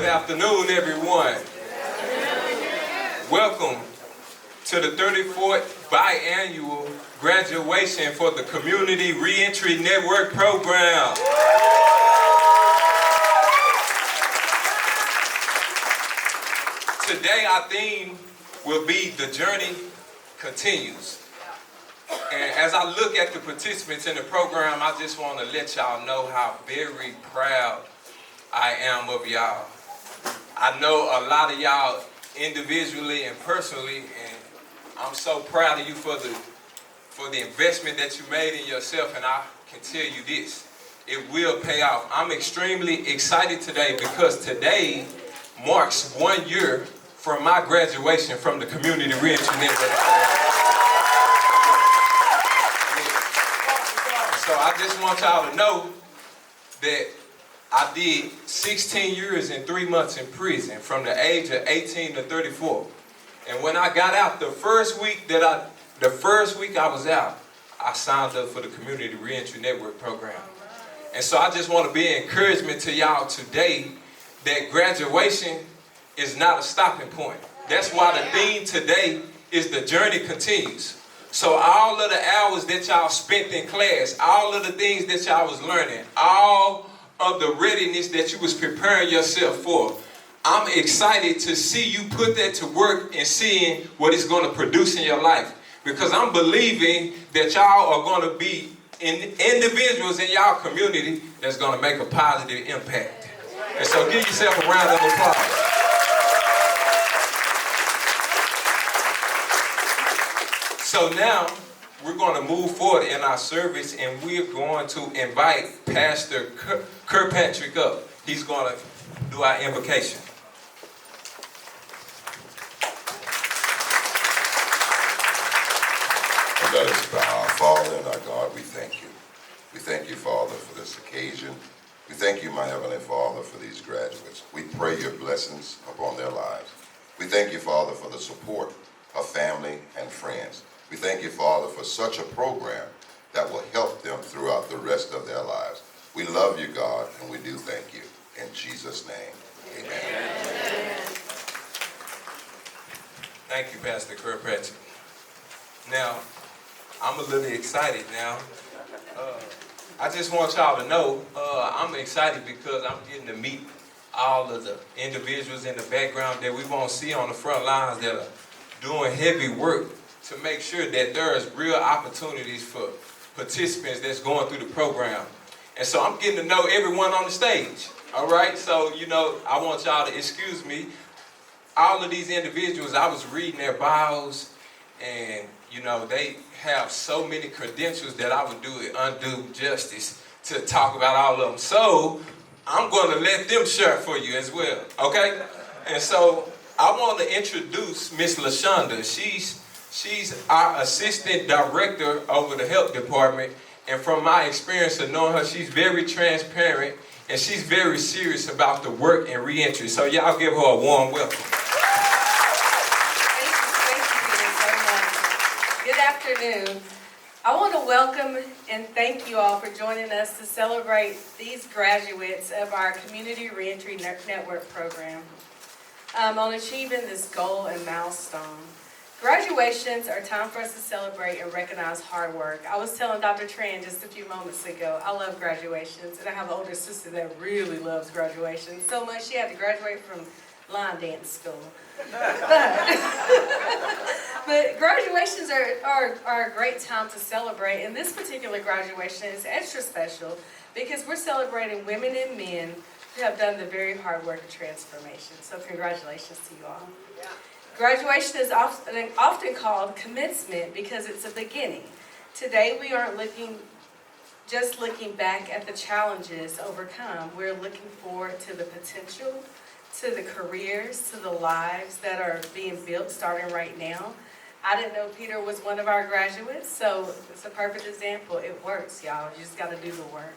afternoon, everyone. Welcome to the 34th biannual graduation for the Community Reentry Network program. Today our theme will be The Journey Continues. And as I look at the participants in the program, I just want to let y'all know how very proud I am of y'all. I know a lot of y'all individually and personally, and I'm so proud of you for the investment that you made in yourself, and I can tell you this, it will pay off. I'm extremely excited today because today marks 1 year from my graduation from the Community Reentry Network. So I just want y'all to know that I did 16 years and 3 months in prison from the age of 18 to 34. And when I got out, the first week I was out, I signed up for the Community Reentry Network program. And so I just want to be an encouragement to y'all today that graduation is not a stopping point. That's why the theme today is The Journey Continues. So all of the hours that y'all spent in class, all of the things that y'all was learning, all of the readiness that you was preparing yourself for, I'm excited to see you put that to work and seeing what it's going to produce in your life. Because I'm believing that y'all are going to be individuals in y'all community that's going to make a positive impact. And so give yourself a round of applause. So now we're going to move forward in our service, and we're going to invite Pastor Kirkpatrick up. He's going to do our invocation. And let us bow. Our Father and our God, we thank you. We thank you, Father, for this occasion. We thank you, my Heavenly Father, for these graduates. We pray your blessings upon their lives. We thank you, Father, for the support of family and friends. We thank you, Father, for such a program that will help them throughout the rest of their lives. We love you, God, and we do thank you. In Jesus' name, amen. Amen. Thank you, Pastor Kirkpatrick. Now, I'm a little excited now. I just want y'all to know I'm excited because I'm getting to meet all of the individuals in the background that we won't see on the front lines that are doing heavy work to make sure that there is real opportunities for participants that's going through the program. And so I'm getting to know everyone on the stage, all right? So, I want y'all to excuse me. All of these individuals, I was reading their bios, and, they have so many credentials that I would do it undue justice to talk about all of them. So I'm going to let them share for you as well, okay? And so I want to introduce Miss LaShonda. She's our assistant director over the health department, and from my experience of knowing her, she's very transparent and she's very serious about the work and reentry. So y'all give her a warm welcome. Thank you so much. Good afternoon. I want to welcome and thank you all for joining us to celebrate these graduates of our Community Reentry Network program on achieving this goal and milestone. Graduations are time for us to celebrate and recognize hard work. I was telling Dr. Tran just a few moments ago, I love graduations, and I have an older sister that really loves graduations so much she had to graduate from line dance school. But graduations are a great time to celebrate, and this particular graduation is extra special because we're celebrating women and men who have done the very hard work of transformation. So congratulations to you all. Yeah. Graduation is often called commencement because it's a beginning. Today we aren't just looking back at the challenges overcome. We're looking forward to the potential, to the careers, to the lives that are being built starting right now. I didn't know Peter was one of our graduates, so it's a perfect example. It works, y'all. You just got to do the work.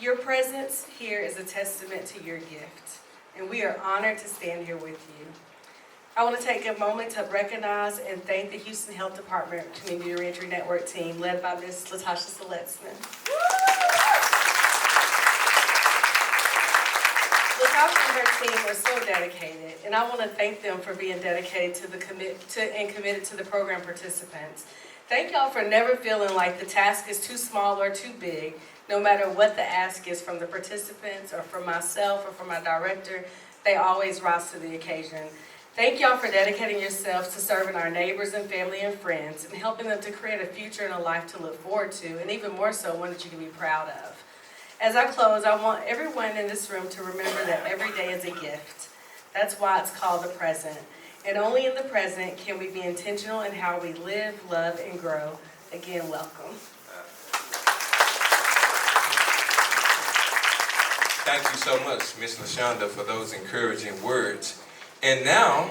Your presence here is a testament to your gift, and we are honored to stand here with you. I want to take a moment to recognize and thank the Houston Health Department Community Reentry Network team led by Ms. Latasha Seletsman. staff and her team are so dedicated, and I want to thank them for being dedicated and committed to the program participants. Thank y'all for never feeling like the task is too small or too big, no matter what the ask is from the participants or from myself or from my director. They always rise to the occasion. Thank y'all for dedicating yourselves to serving our neighbors and family and friends and helping them to create a future and a life to look forward to, and even more so, one that you can be proud of. As I close, I want everyone in this room to remember that every day is a gift. That's why it's called the present. And only in the present can we be intentional in how we live, love, and grow. Again, welcome. Thank you so much, Ms. LaShonda, for those encouraging words. And now,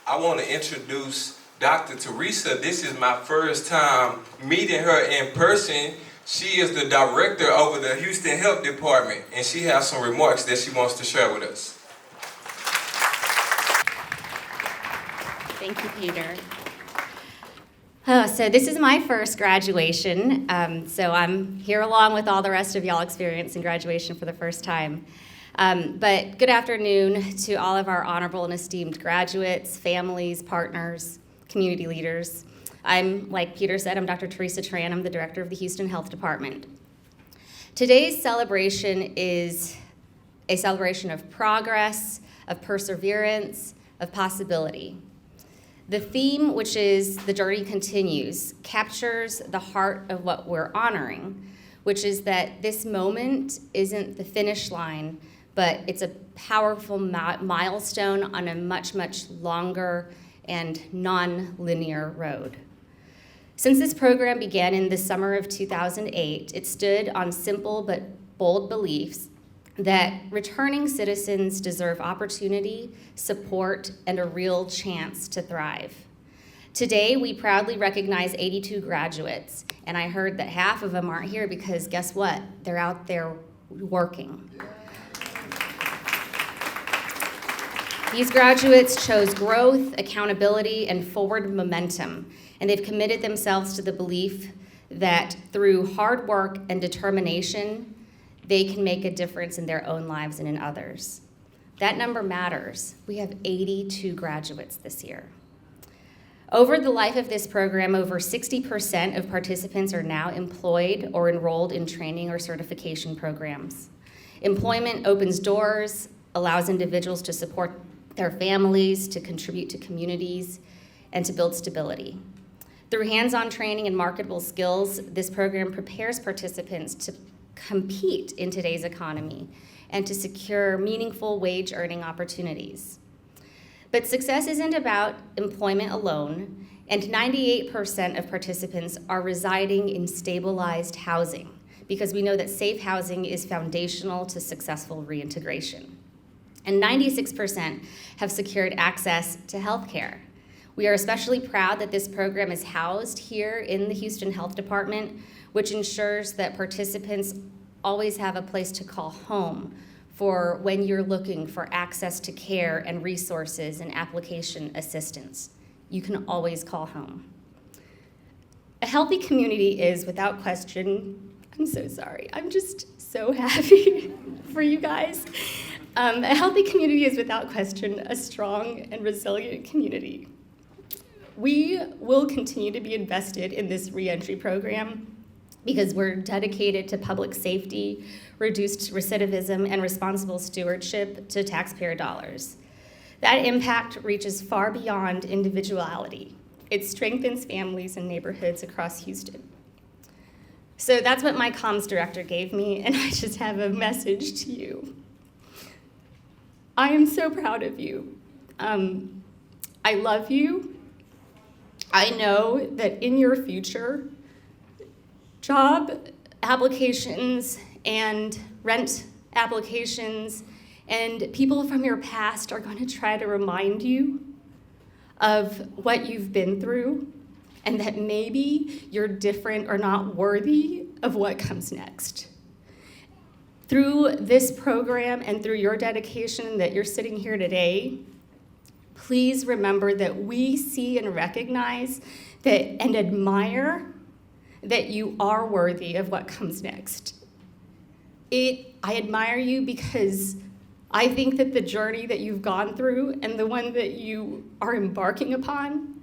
I want to introduce Dr. Teresa. This is my first time meeting her in person. She is the director over the Houston Health Department, and she has some remarks that she wants to share with us. Thank you, Peter. So this is my first graduation, so I'm here along with all the rest of y'all experiencing graduation for the first time. But good afternoon to all of our honorable and esteemed graduates, families, partners, community leaders. I'm, like Peter said, I'm Dr. Teresa Tran. I'm the director of the Houston Health Department. Today's celebration is a celebration of progress, of perseverance, of possibility. The theme, which is "The Journey Continues," captures the heart of what we're honoring, which is that this moment isn't the finish line, but it's a powerful milestone on a much, much longer and non-linear road. Since this program began in the summer of 2008, it stood on simple but bold beliefs that returning citizens deserve opportunity, support, and a real chance to thrive. Today, we proudly recognize 82 graduates, and I heard that half of them aren't here because guess what? They're out there working. These graduates chose growth, accountability, and forward momentum, and they've committed themselves to the belief that through hard work and determination, they can make a difference in their own lives and in others. That number matters. We have 82 graduates this year. Over the life of this program, over 60% of participants are now employed or enrolled in training or certification programs. Employment opens doors, allows individuals to support their families, to contribute to communities, and to build stability. Through hands-on training and marketable skills, this program prepares participants to compete in today's economy and to secure meaningful wage earning opportunities. But success isn't about employment alone, and 98% of participants are residing in stabilized housing because we know that safe housing is foundational to successful reintegration. And 96% have secured access to health care. We are especially proud that this program is housed here in the Houston Health Department, which ensures that participants always have a place to call home for when you're looking for access to care and resources and application assistance. You can always call home. A healthy community is, without question, I'm so sorry, I'm just so happy for you guys. A healthy community is, without question, a strong and resilient community. We will continue to be invested in this reentry program because we're dedicated to public safety, reduced recidivism, and responsible stewardship to taxpayer dollars. That impact reaches far beyond individuality. It strengthens families and neighborhoods across Houston. So that's what my comms director gave me, and I just have a message to you. I am so proud of you. I love you. I know that in your future, job applications and rent applications and people from your past are going to try to remind you of what you've been through and that maybe you're different or not worthy of what comes next. Through this program and through your dedication that you're sitting here today, please remember that we see and recognize that and admire that you are worthy of what comes next. I admire you because I think that the journey that you've gone through and the one that you are embarking upon,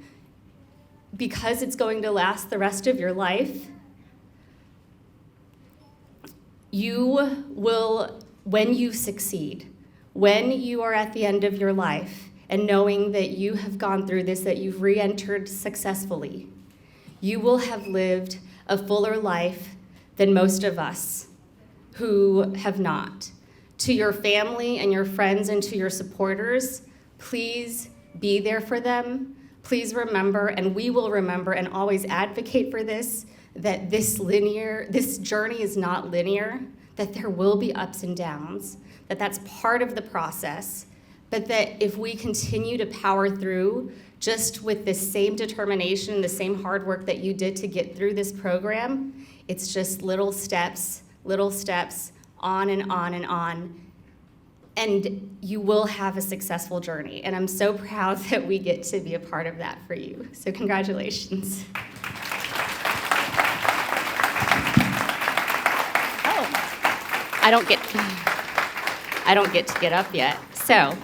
because it's going to last the rest of your life, you will, when you succeed, when you are at the end of your life and knowing that you have gone through this, that you've re-entered successfully, you will have lived a fuller life than most of us who have not. To your family and your friends and to your supporters, please be there for them. Please remember, and we will remember and always advocate for this, that this journey is not linear, that there will be ups and downs, that that's part of the process, but that if we continue to power through just with the same determination, the same hard work that you did to get through this program, it's just little steps, on and on and on, and you will have a successful journey. And I'm so proud that we get to be a part of that for you. So congratulations. Oh, I don't get to get up yet. So,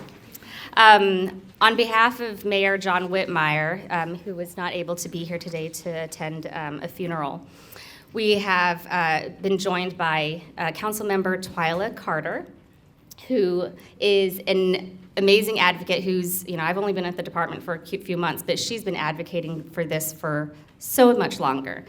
on behalf of Mayor John Whitmire, who was not able to be here today to attend a funeral, we have been joined by Councilmember Twyla Carter, who is an amazing advocate who's, I've only been at the department for a few months, but she's been advocating for this for so much longer.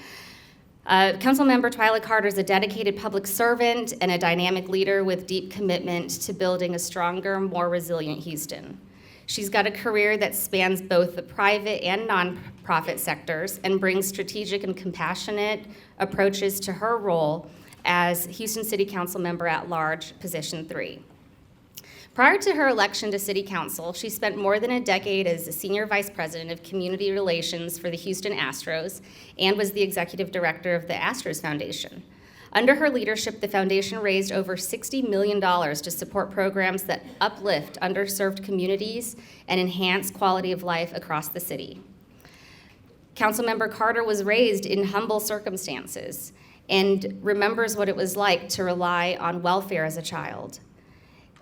Councilmember Twyla Carter is a dedicated public servant and a dynamic leader with deep commitment to building a stronger, more resilient Houston. She's got a career that spans both the private and nonprofit sectors and brings strategic and compassionate approaches to her role as Houston City Council Member at Large, Position 3. Prior to her election to City Council, she spent more than a decade as the Senior Vice President of Community Relations for the Houston Astros and was the Executive Director of the Astros Foundation. Under her leadership, the foundation raised over $60 million to support programs that uplift underserved communities and enhance quality of life across the city. Councilmember Carter was raised in humble circumstances and remembers what it was like to rely on welfare as a child.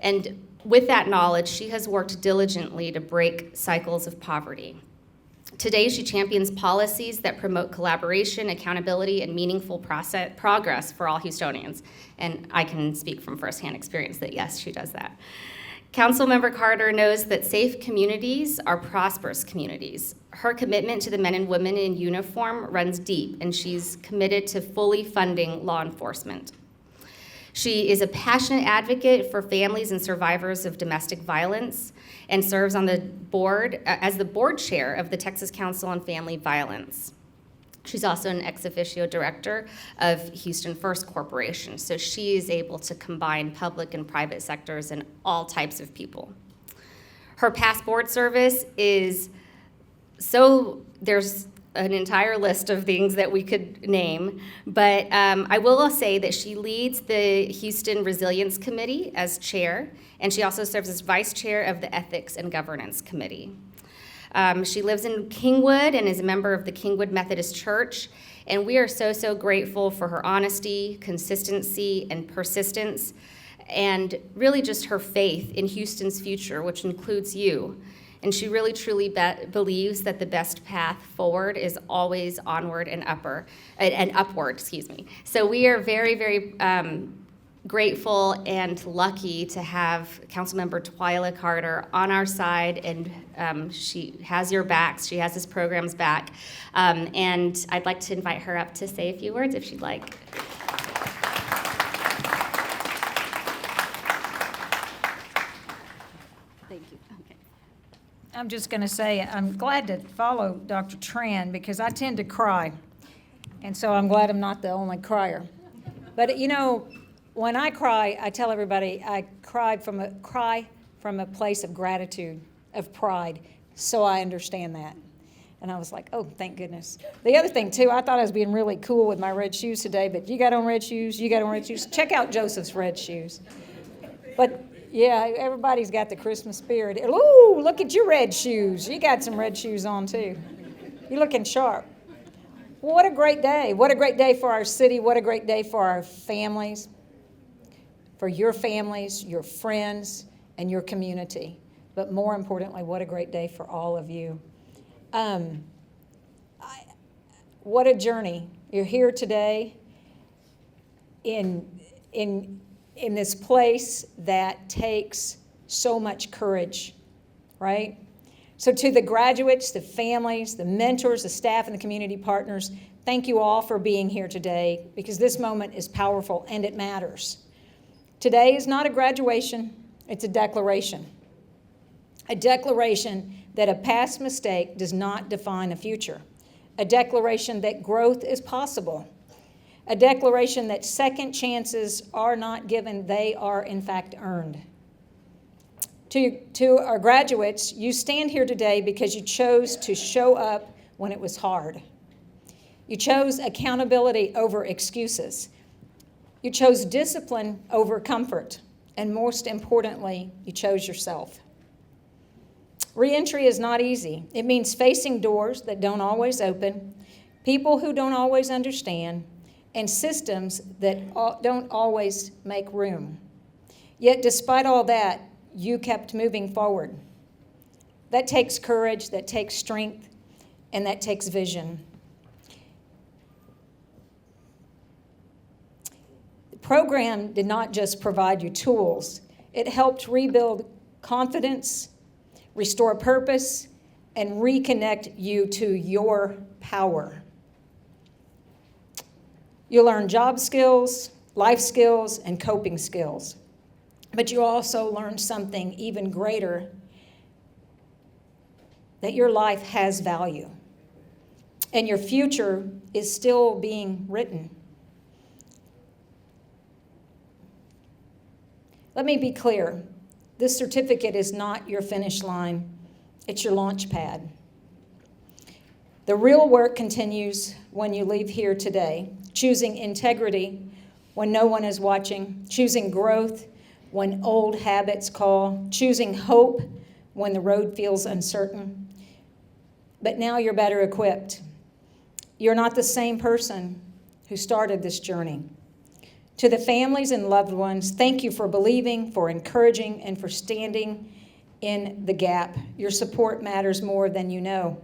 And with that knowledge, she has worked diligently to break cycles of poverty. Today, she champions policies that promote collaboration, accountability, and meaningful progress for all Houstonians. And I can speak from firsthand experience that yes, she does that. Councilmember Carter knows that safe communities are prosperous communities. Her commitment to the men and women in uniform runs deep, and she's committed to fully funding law enforcement. She is a passionate advocate for families and survivors of domestic violence and serves on the board as the board chair of the Texas Council on Family Violence. She's also an ex officio director of Houston First Corporation, so she is able to combine public and private sectors and all types of people. Her past board service is there's an entire list of things that we could name, but I will say that she leads the Houston Resilience Committee as chair, and she also serves as vice chair of the Ethics and Governance Committee. She lives in Kingwood and is a member of the Kingwood Methodist Church, and we are so grateful for her honesty, consistency, and persistence, and really just her faith in Houston's future, which includes you. And she really truly believes that the best path forward is always onward and upward. So we are very grateful and lucky to have Councilmember Twyla Carter on our side, and she has your backs. She has this program's back, and I'd like to invite her up to say a few words if she'd like. Thank you. Okay. I'm just going to say I'm glad to follow Dr. Tran because I tend to cry, and so I'm glad I'm not the only crier. But when I cry, I tell everybody I cry from a place of gratitude, of pride, so I understand that. And I was like, oh, thank goodness. The other thing, too, I thought I was being really cool with my red shoes today, but you got on red shoes, Check out Joseph's red shoes. But, yeah, everybody's got the Christmas spirit. Ooh, look at your red shoes. You got some red shoes on, too. You're looking sharp. Well, what a great day. What a great day for our city. What a great day for our families, for your families, your friends, and your community. But more importantly, what a great day for all of you. What a journey. You're here today in this place that takes so much courage, right? So to the graduates, the families, the mentors, the staff, and the community partners, thank you all for being here today, because this moment is powerful and it matters. Today is not a graduation, it's a declaration. A declaration that a past mistake does not define a future. A declaration that growth is possible. A declaration that second chances are not given, they are in fact earned. To our graduates, you stand here today because you chose to show up when it was hard. You chose accountability over excuses. You chose discipline over comfort. And most importantly, you chose yourself. Reentry is not easy. It means facing doors that don't always open, people who don't always understand, and systems that don't always make room. Yet despite all that, you kept moving forward. That takes courage, that takes strength, and that takes vision. The program did not just provide you tools, it helped rebuild confidence, restore purpose, and reconnect you to your power. You learn job skills, life skills, and coping skills. But you also learn something even greater, that your life has value and your future is still being written. Let me be clear. This certificate is not your finish line. It's your launch pad. The real work continues when you leave here today, choosing integrity when no one is watching, choosing growth when old habits call, choosing hope when the road feels uncertain. But now you're better equipped. You're not the same person who started this journey. To the families and loved ones, thank you for believing, for encouraging, and for standing in the gap. Your support matters more than you know.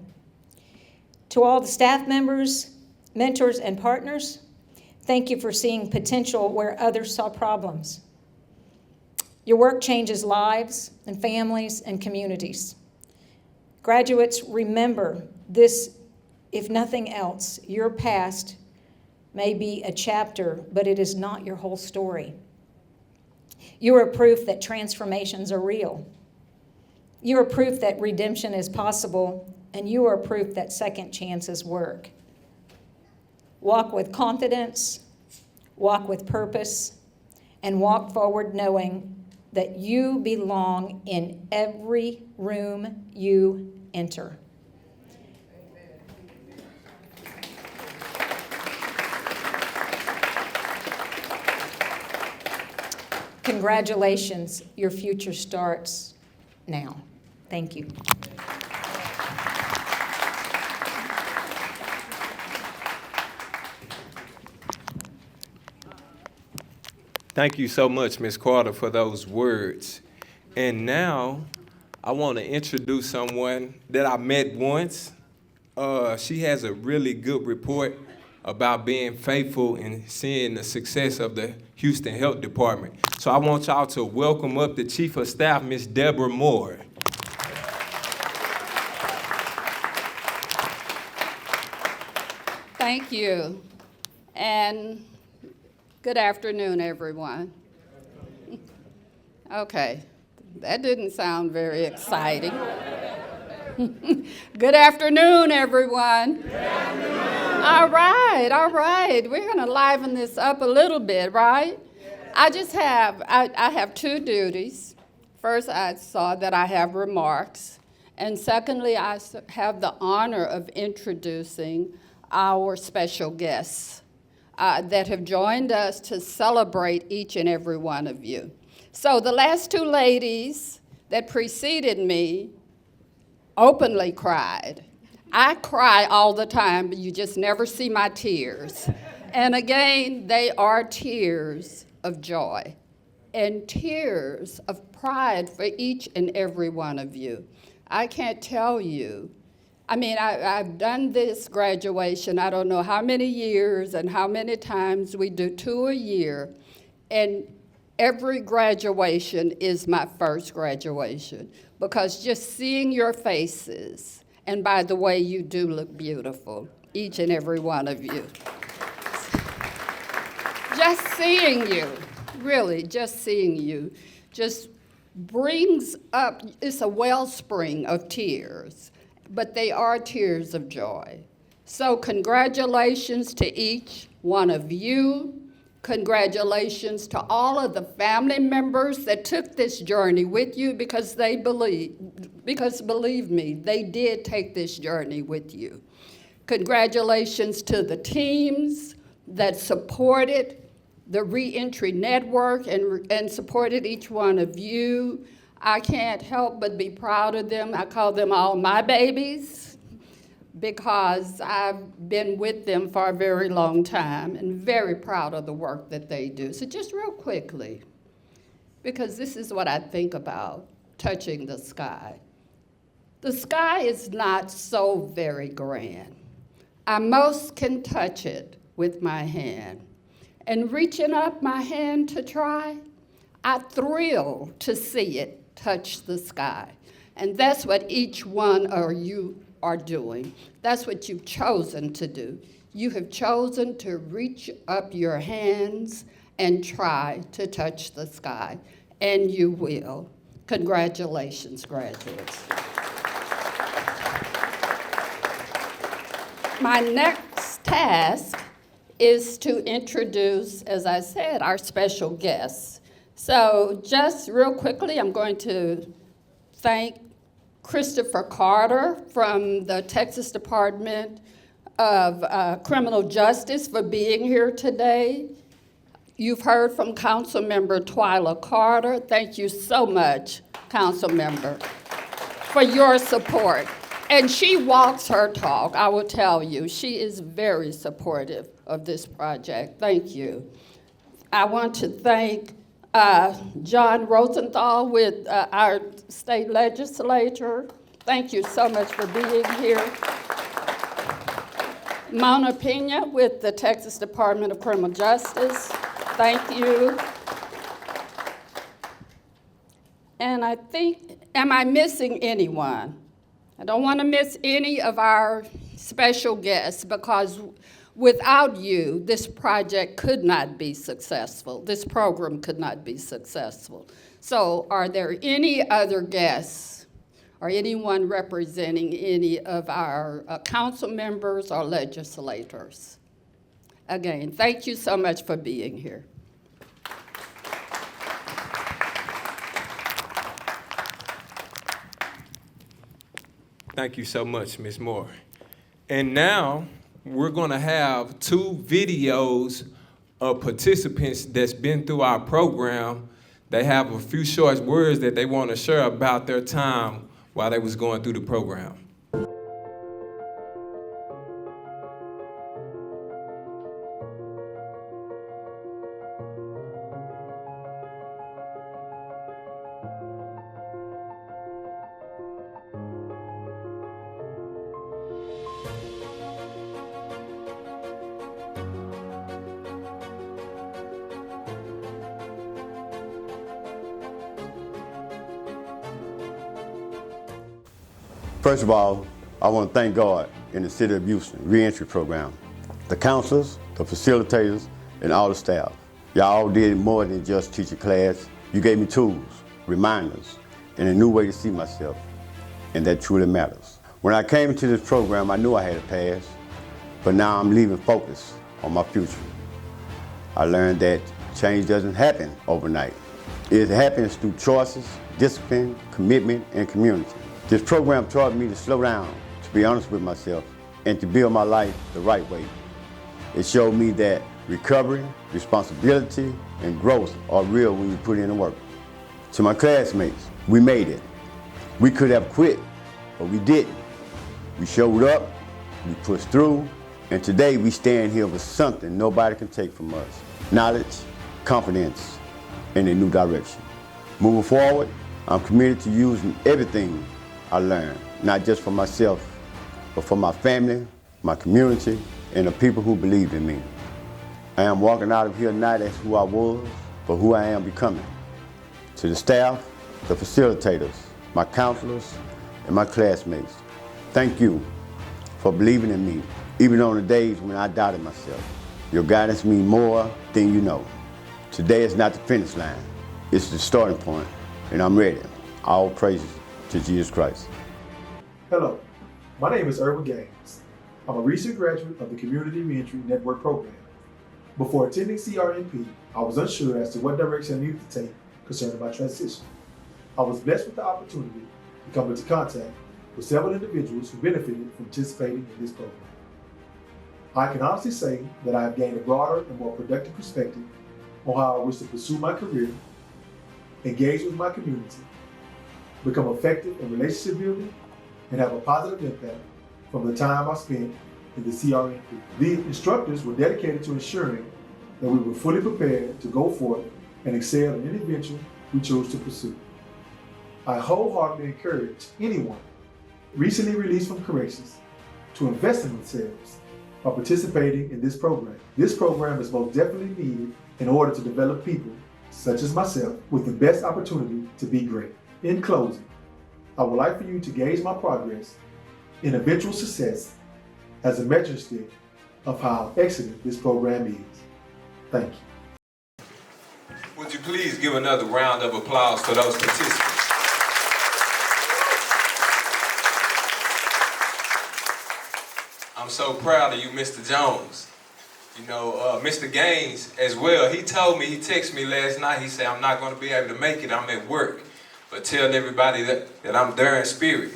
To all the staff members, mentors, and partners, thank you for seeing potential where others saw problems. Your work changes lives and families and communities. Graduates, remember this, if nothing else, your past may be a chapter, but it is not your whole story. You are proof that transformations are real. You are proof that redemption is possible, and you are proof that second chances work. Walk with confidence, walk with purpose, and walk forward knowing that you belong in every room you enter. Congratulations, your future starts now. Thank you. Thank you so much, Ms. Carter, for those words. And now I want to introduce someone that I met once. She has a really good report about being faithful and seeing the success of the Houston Health Department. So I want y'all to welcome up the Chief of Staff, Ms. Deborah Moore. Thank you, and good afternoon, everyone. Okay, that didn't sound very exciting. Good afternoon, everyone. Good afternoon. All right. We're going to liven this up a little bit, right? I have two duties. First, I saw that I have remarks. And secondly, I have the honor of introducing our special guests that have joined us to celebrate each and every one of you. So the last two ladies that preceded me openly cried. I cry all the time, but you just never see my tears. And again, they are tears of joy. and tears of pride for each and every one of you. I can't tell you. I mean, I've done this graduation, I don't know how many years and how many times. We do 2 a year, and every graduation is my first graduation, because just seeing your faces, and by the way, you do look beautiful, each and every one of you. Just seeing you, really, just seeing you, just brings up, it's a wellspring of tears, but they are tears of joy. So congratulations to each one of you. Congratulations to all of the family members that took this journey with you, because believe me, they did take this journey with you. Congratulations to the teams that supported the Reentry Network and supported each one of you. I can't help but be proud of them. I call them all my babies, because I've been with them for a very long time and very proud of the work that they do. So just real quickly, because this is what I think about touching the sky. The sky is not so very grand. I most can touch it with my hand. And reaching up my hand to try, I thrill to see it touch the sky. And that's what each one of you are doing. That's what you've chosen to do. You have chosen to reach up your hands and try to touch the sky, and you will. Congratulations, graduates. My next task is to introduce, as I said, our special guests. So just real quickly, I'm going to thank Christopher Carter from the Texas Department of Criminal Justice for being here today. You've heard from Councilmember Twyla Carter. Thank you so much, Councilmember, for your support. And she walks her talk, I will tell you. She is very supportive of this project. Thank you. I want to thank John Rosenthal with our state legislature. Thank you so much for being here. Mona Pena with the Texas Department of Criminal Justice. Thank you. And I think, am I missing anyone? I don't want to miss any of our special guests, because without you, this project could not be successful. This program could not be successful. So are there any other guests or anyone representing any of our council members or legislators? Again, thank you so much for being here. Thank you so much, Ms. Moore. And now we're going to have 2 videos of participants that's been through our program. They have a few short words that they want to share about their time while they was going through the program. First of all, I want to thank God in the City of Houston Reentry Program, the counselors, the facilitators, and all the staff. Y'all all did more than just teach a class. You gave me tools, reminders, and a new way to see myself, and that truly matters. When I came into this program, I knew I had a past, but now I'm leaving focus on my future. I learned that change doesn't happen overnight. It happens through choices, discipline, commitment, and community. This program taught me to slow down, to be honest with myself, and to build my life the right way. It showed me that recovery, responsibility, and growth are real when you put in the work. To my classmates, we made it. We could have quit, but we didn't. We showed up, we pushed through, and today we stand here with something nobody can take from us. Knowledge, confidence, in a new direction. Moving forward, I'm committed to using everything I learned, not just for myself, but for my family, my community, and the people who believed in me. I am walking out of here not as who I was, but who I am becoming. To the staff, the facilitators, my counselors, and my classmates, thank you for believing in me, even on the days when I doubted myself. Your guidance means more than you know. Today is not the finish line, it's the starting point, and I'm ready. All praises to Jesus Christ. Hello, my name is Irwin Gaines. I'm a recent graduate of the Community Reentry Network program. Before attending CRNP, I was unsure as to what direction I needed to take concerning my transition. I was blessed with the opportunity to come into contact with several individuals who benefited from participating in this program. I can honestly say that I have gained a broader and more productive perspective on how I wish to pursue my career, engage with my community, become effective in relationship building, and have a positive impact from the time I spent in the CRNP. The instructors were dedicated to ensuring that we were fully prepared to go forth and excel in any venture we chose to pursue. I wholeheartedly encourage anyone recently released from corrections to invest in themselves by participating in this program. This program is most definitely needed in order to develop people, such as myself, with the best opportunity to be great. In closing, I would like for you to gauge my progress in eventual success as a measuring stick of how excellent this program is. Thank you. Would you please give another round of applause for those participants? I'm so proud of you, Mr. Jones. You know, Mr. Gaines as well, he told me, he texted me last night, he said, I'm not going to be able to make it, I'm at work. But tell everybody that I'm there in spirit.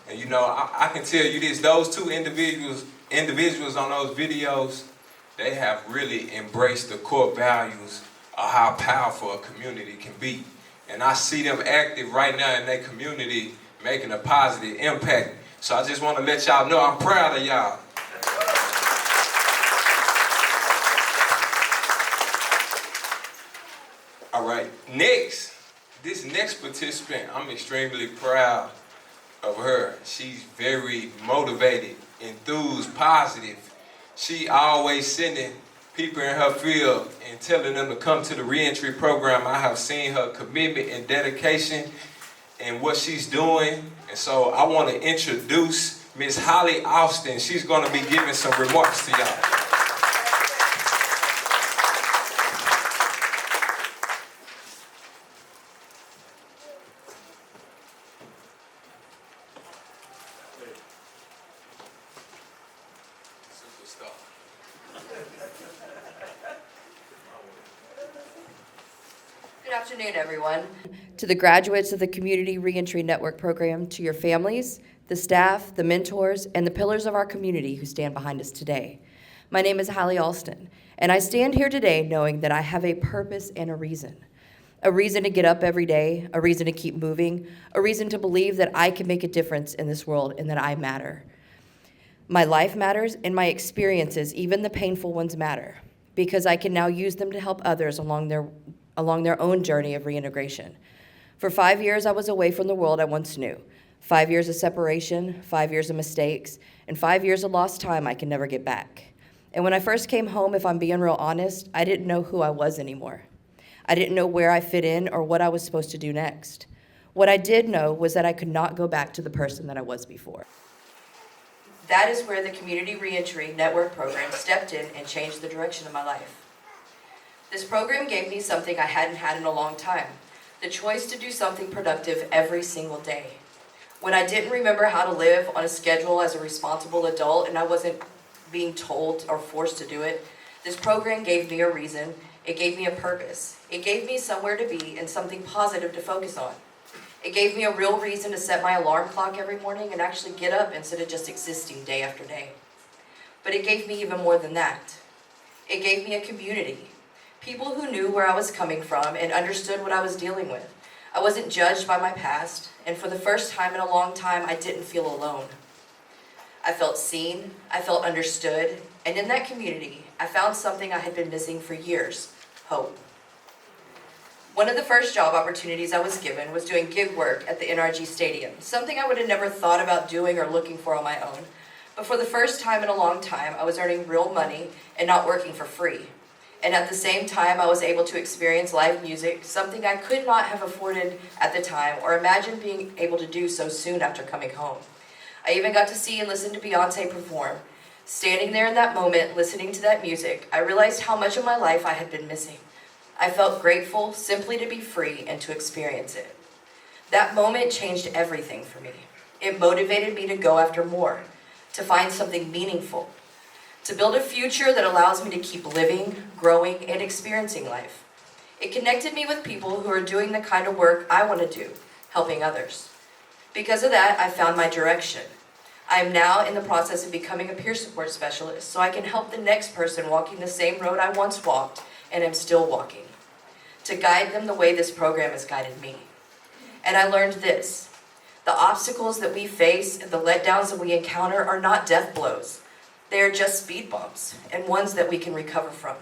And you know, I can tell you this, those two individuals on those videos, they have really embraced the core values of how powerful a community can be. And I see them active right now in their community, making a positive impact. So I just want to let y'all know I'm proud of y'all. All right, this next participant, I'm extremely proud of her. She's very motivated, enthused, positive. She always sending people in her field and telling them to come to the reentry program. I have seen her commitment and dedication and what she's doing. And so I want to introduce Miss Holly Austin. She's going to be giving some remarks to y'all. Good afternoon, everyone. To the graduates of the Community Reentry Network program, to your families, the staff, the mentors, and the pillars of our community who stand behind us today. My name is Hallie Alston, and I stand here today knowing that I have a purpose and a reason to get up every day, a reason to keep moving, a reason to believe that I can make a difference in this world and that I matter. My life matters, and my experiences, even the painful ones, matter, because I can now use them to help others along their own journey of reintegration. For 5 years, I was away from the world I once knew. 5 years of separation, 5 years of mistakes, and 5 years of lost time I can never get back. And when I first came home, if I'm being real honest, I didn't know who I was anymore. I didn't know where I fit in or what I was supposed to do next. What I did know was that I could not go back to the person that I was before. That is where the Community Reentry Network program stepped in and changed the direction of my life. This program gave me something I hadn't had in a long time, the choice to do something productive every single day. When I didn't remember how to live on a schedule as a responsible adult and I wasn't being told or forced to do it, this program gave me a reason, it gave me a purpose, it gave me somewhere to be and something positive to focus on. It gave me a real reason to set my alarm clock every morning and actually get up instead of just existing day after day. But it gave me even more than that. It gave me a community. People who knew where I was coming from and understood what I was dealing with. I wasn't judged by my past, and for the first time in a long time, I didn't feel alone. I felt seen, I felt understood, and in that community, I found something I had been missing for years: hope. One of the first job opportunities I was given was doing gig work at the NRG Stadium, something I would have never thought about doing or looking for on my own. But for the first time in a long time, I was earning real money and not working for free. And at the same time, I was able to experience live music, something I could not have afforded at the time or imagine being able to do so soon after coming home. I even got to see and listen to Beyonce perform. Standing there in that moment, listening to that music, I realized how much of my life I had been missing. I felt grateful simply to be free and to experience it. That moment changed everything for me. It motivated me to go after more, to find something meaningful, to build a future that allows me to keep living, growing, and experiencing life. It connected me with people who are doing the kind of work I want to do, helping others. Because of that, I found my direction. I am now in the process of becoming a peer support specialist so I can help the next person walking the same road I once walked and am still walking, to guide them the way this program has guided me. And I learned this: the obstacles that we face and the letdowns that we encounter are not death blows. They are just speed bumps, and ones that we can recover from.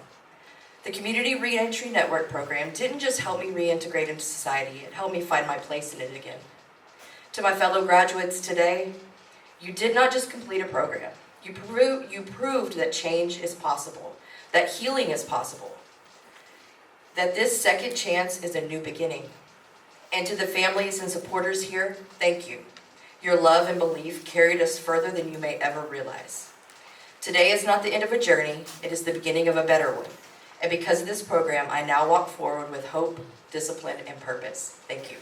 The Community Reentry Network program didn't just help me reintegrate into society, it helped me find my place in it again. To my fellow graduates today, you did not just complete a program. You proved that change is possible, that healing is possible, that this second chance is a new beginning. And to the families and supporters here, thank you. Your love and belief carried us further than you may ever realize. Today is not the end of a journey, it is the beginning of a better one. And because of this program, I now walk forward with hope, discipline, and purpose. Thank you.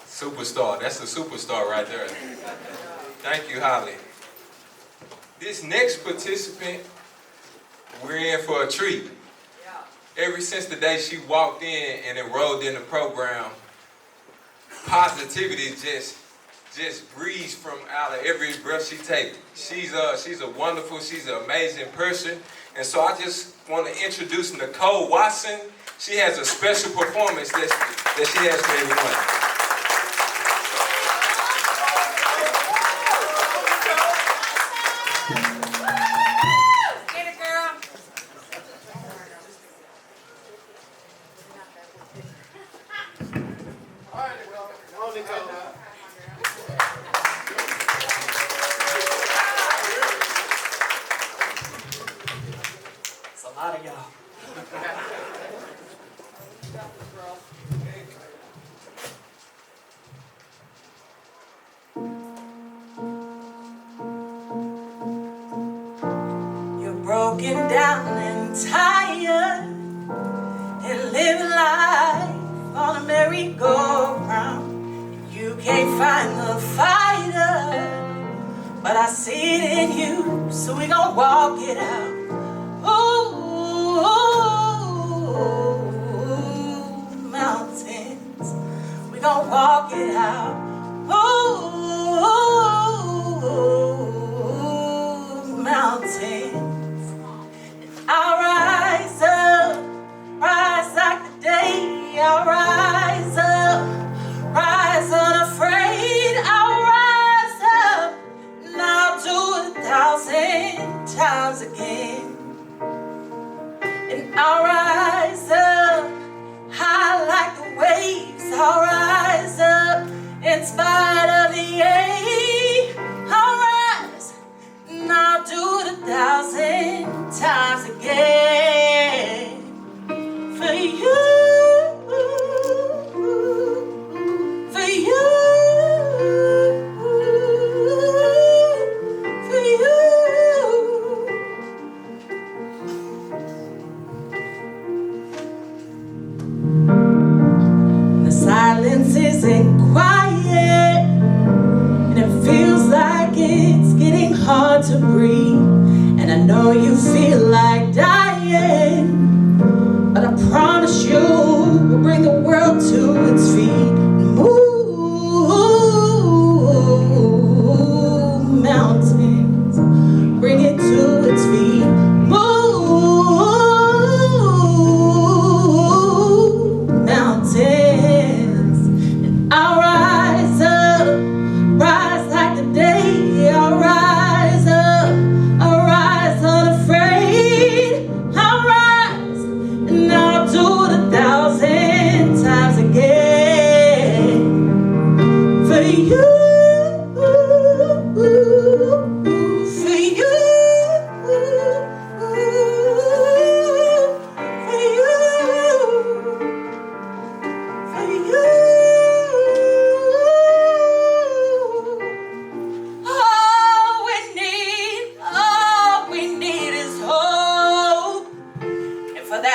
Superstar, that's a superstar right there. Thank you, Holly. This next participant, we're in for a treat. Ever since the day she walked in and enrolled in the program, positivity just breathes from out of every breath she takes. She's a wonderful, she's an amazing person. And so I just want to introduce Nicole Watson. She has a special performance that she has for everyone. Broken down and tired and living life on a merry-go-round. You can't find the fighter, but I see it in you, so we gon' walk it out. Ooh, mountains, we gon' walk it out. Ooh, mountains. I'll rise up, rise like the day. I'll rise up, rise unafraid. I'll rise up, and I'll do it 1,000 times again. And I'll rise up, high like the waves. I'll rise up, in spite of the ache. I'll rise, and I'll do it 1,000 times again for you, for you, for you. The silence isn't quiet, and it feels like it's getting hard to breathe. And I know you feel like dying, but I promise you we'll bring the world to its feet. Move, mountains, bring it to its feet. Move, mountains, and I'll rise up, rise like the day. I'll rise up, I'll rise unafraid.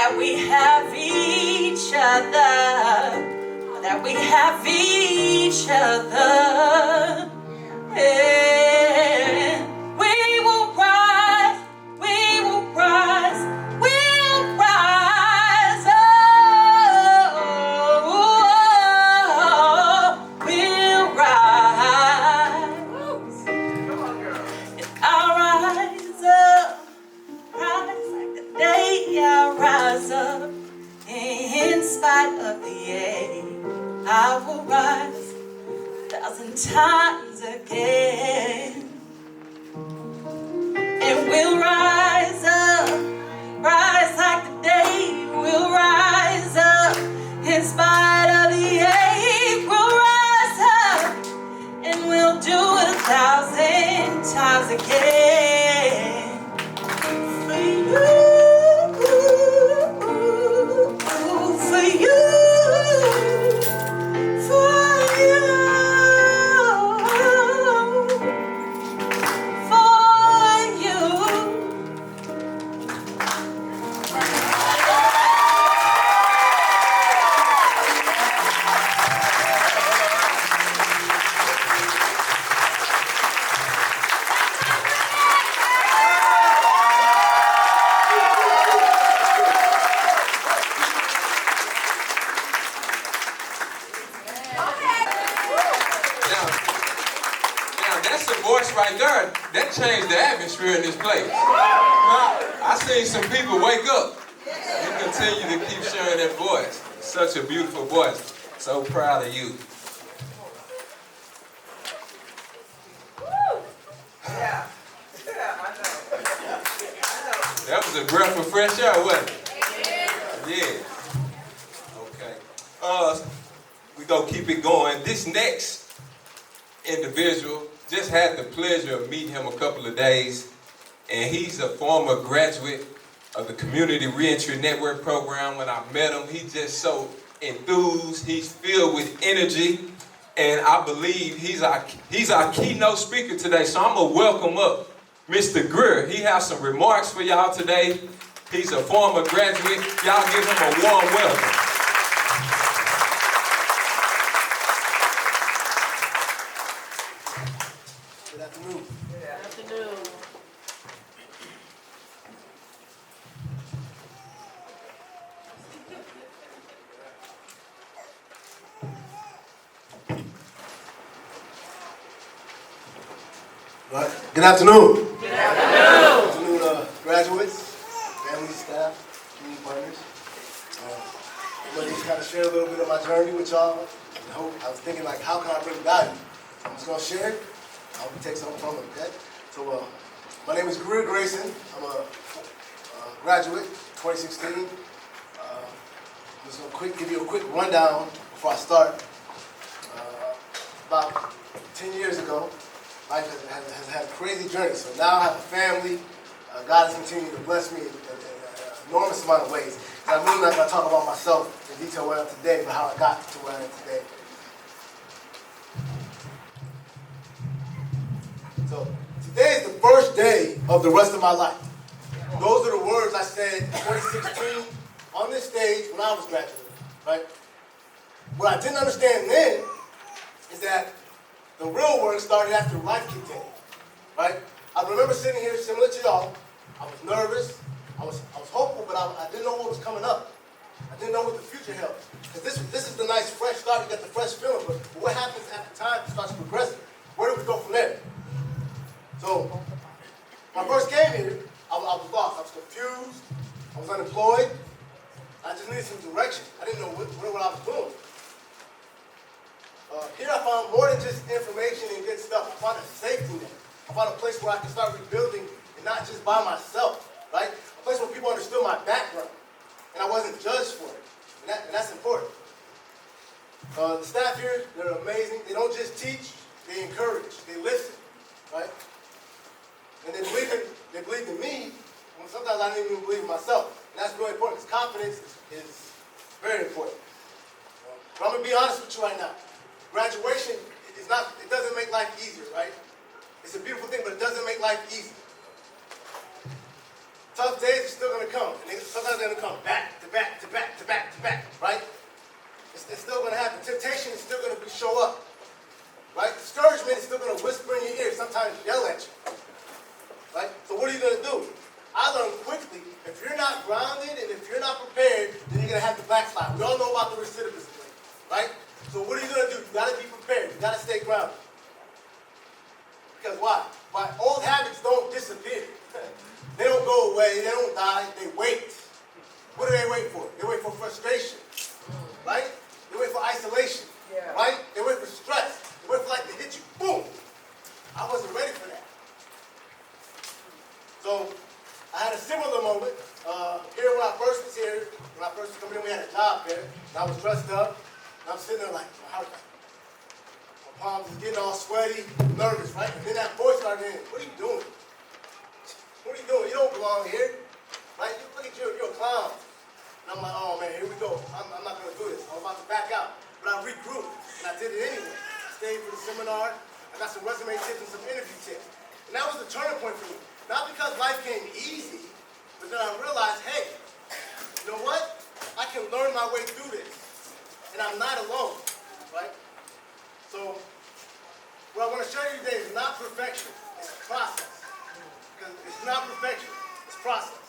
that we have each other, that we have each other. And we will rise, we will rise, we'll rise. Oh, we'll rise. And I'll rise up, rise like the day I rise up. In spite of the ache, I will rise 1,000 times again. And we'll rise up, rise like the day. We'll rise up in spite of the ache. We'll rise up and we'll do it 1,000 times again. For you. For you, for you, for you. Now that's the voice right there. That changed the atmosphere in this place. I seen some people wake up and continue to keep sharing that voice. Such a beautiful voice. So proud of you. That was a breath of fresh air, wasn't it? Yeah. Okay. We gonna keep it going. This next individual, just had the pleasure of meeting him a couple of days, and he's a former graduate of the Community Reentry Network program. When I met him, he's just so enthused. He's filled with energy, and I believe he's our keynote speaker today. So I'm gonna welcome up Mr. Greer. He has some remarks for y'all today. He's a former graduate. Y'all give him a warm welcome. Good afternoon. Good afternoon. Right. Good afternoon. Good afternoon. Good afternoon, graduates, family, staff, community partners. I'm gonna just kind of share a little bit of my journey with y'all. I was thinking, like, how can I bring value? I'm just gonna share it. I hope you take something from it, okay? So, my name is Greer Grayson. I'm a graduate, 2016. I'm just gonna give you a quick rundown before I start. About 10 years ago, life has had a crazy journey. So now I have a family. God has continued to bless me in an enormous amount of ways. And I'm really not going to talk about myself in detail where I am today, but how I got to where I am today. So today is the first day of the rest of my life. Those are the words I said in 2016 on this stage when I was graduating, right? What I didn't understand then is that the real work started after life kicked in, right? I remember sitting here similar to y'all. I was nervous, I was hopeful, but I didn't know what was coming up. I didn't know what the future held. Because this is the nice fresh start, you get the fresh feeling, but what happens after time starts progressing? Where do we go from there? So, when I first came here, I was lost, I was confused, I was unemployed, I just needed some direction. I didn't know what I was doing. Here I found more than just information and good stuff. I found a safety net. I found a place where I could start rebuilding, and not just by myself, right? A place where people understood my background, and I wasn't judged for it, and that's important. The staff here, they're amazing. They don't just teach, they encourage, they listen, right? And they believe in me, when sometimes I didn't even believe in myself. And that's really important, because confidence is very important. But I'm gonna be honest with you right now. Graduation it doesn't make life easier, right? It's a beautiful thing, but it doesn't make life easy. Tough days are still gonna come, and sometimes they're gonna come back to back to back to back to back, right? It's still gonna happen. Temptation is still gonna show up, right? Discouragement is still gonna whisper in your ear, sometimes yell at you, right? So what are you gonna do? I learned quickly, if you're not grounded and if you're not prepared, then you're gonna have to backslide. We all know about the recidivism rate, right? So what are you gonna do? You gotta be prepared. You gotta stay grounded. Because why? Why? Old habits don't disappear. They don't go away. They don't die. They wait. What do they wait for? They wait for frustration, right? They wait for isolation, right? They wait for stress. They wait for life to hit you. Boom. I wasn't ready for that. So I had a similar moment here when I first was here. When I first was coming in, we had a job there. And I was dressed up. And I'm sitting there like, my palms was getting all sweaty, nervous, right? And then that voice started in. What are you doing? What are you doing? You don't belong here, right? Look at you, you're a clown. And I'm like, oh man, here we go. I'm not gonna do this. I'm about to back out. But I regrouped, and I did it anyway. I stayed for the seminar. I got some resume tips and some interview tips. And that was the turning point for me. Not because life came easy, but then I realized, hey, you know what? I can learn my way through this. And I'm not alone, right? So, what I want to show you today is not perfection, it's a process. Because it's not perfection, it's process.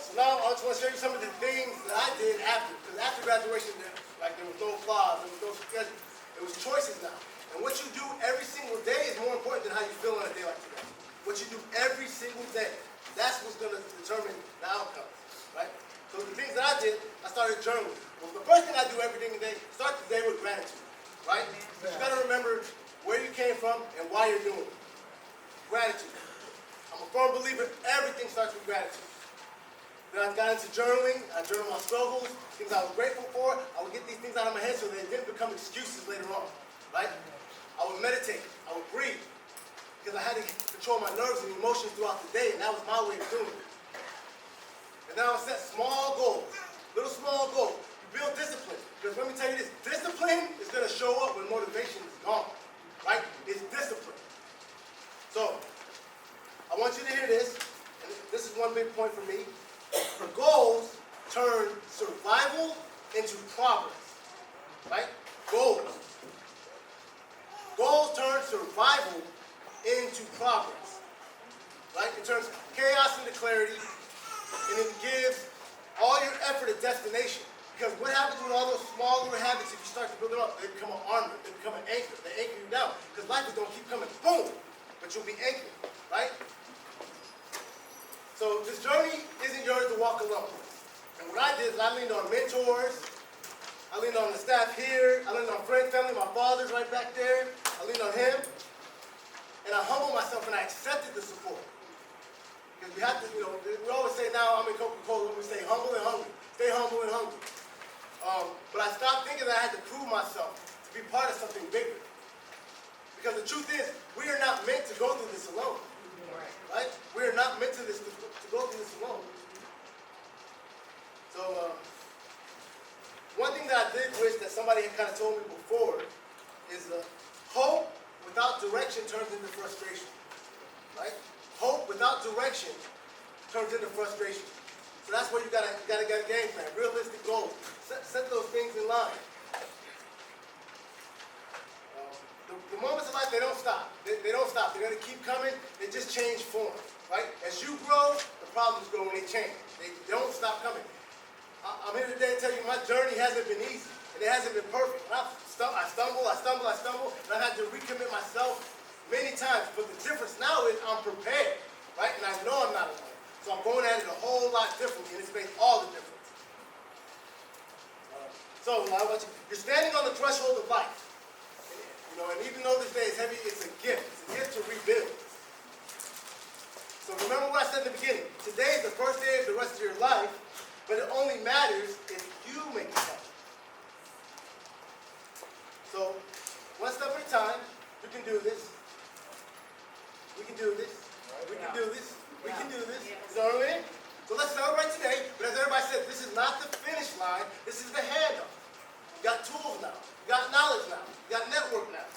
So now I just want to show you some of the things that I did after. Because after graduation, there was no flaws, there was no schedule. It was choices now. And what you do every single day is more important than how you feel on a day like today. What you do every single day, that's what's going to determine the outcomes, right? So the things that I did, I started journaling. Well, the first thing I do every single day, start the day with gratitude, right? You got to remember where you came from and why you're doing it. Gratitude. I'm a firm believer everything starts with gratitude. Then I got into journaling. I journaled my struggles, things I was grateful for. I would get these things out of my head so they didn't become excuses later on, right? I would meditate. I would breathe. Because I had to control my nerves and emotions throughout the day, and that was my way of doing it. And then I would set small goals, little small goals. You build discipline. Because let me tell you this, discipline is going to show up when motivation is gone, right? It's discipline. So, I want you to hear this, and this is one big point for me. Goals turn survival into progress, right? Goals. Goals turn survival into progress, right? It turns chaos into clarity, and it gives all your effort a destination. Because what happens with all those small little habits, if you start to build them up, they become an armor, they become an anchor, they anchor you down. Because life is going to keep coming, boom, but you'll be anchored, right? So this journey isn't yours to walk alone. And what I did is I leaned on mentors, I leaned on the staff here, I leaned on friends, family, my father's right back there, I leaned on him, and I humbled myself and I accepted the support. Because we have to, we always say now I'm in Coca-Cola when we say humble and hungry, stay humble and hungry. But I stopped thinking that I had to prove myself to be part of something bigger. Because the truth is, we are not meant to go through this alone. Right? We are not meant to go through this alone. So, one thing that I did wish that somebody had kind of told me before is hope without direction turns into frustration. Right? Hope without direction turns into frustration. So that's where you gotta get a game plan, realistic goals. Set those things in line. The moments of life, they don't stop. They don't stop. They're going to keep coming. They just change form, right? As you grow, the problems grow and they change. They don't stop coming. I'm here today to tell you my journey hasn't been easy, and it hasn't been perfect. I stumble, and I've had to recommit myself many times. But the difference now is I'm prepared, right? And I know I'm not alone. So I'm going at it a whole lot differently, and it's made all the difference. So you're standing on the threshold of life. And even though this day is heavy, it's a gift. It's a gift to rebuild. So remember what I said in the beginning. Today is the first day of the rest of your life, but it only matters if you make it happen. So, one step at a time, you can do this. We can do this. We can do this. We can do this. You know what I mean? So let's celebrate today, but as everybody said, this is not the finish line, this is the handoff. You got tools now. You got knowledge now. You got network now.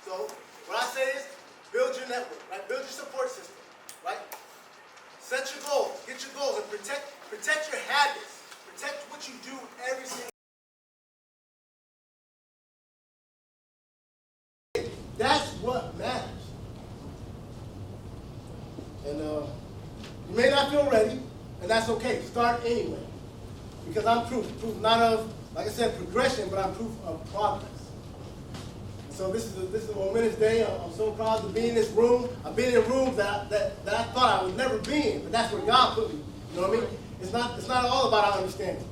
So what I say is build your network, right? Build your support system, right? habits. Protect what you do every single day. That's what matters. And you may not feel ready, and that's okay. Start anyway. Because I'm proof not of, like I said, progression, but I'm proof of progress. So this is a momentous day. I'm so proud to be in this room. I've been in rooms that I thought I would never be in, but that's where God put me. You know what I mean? It's not all about our understanding.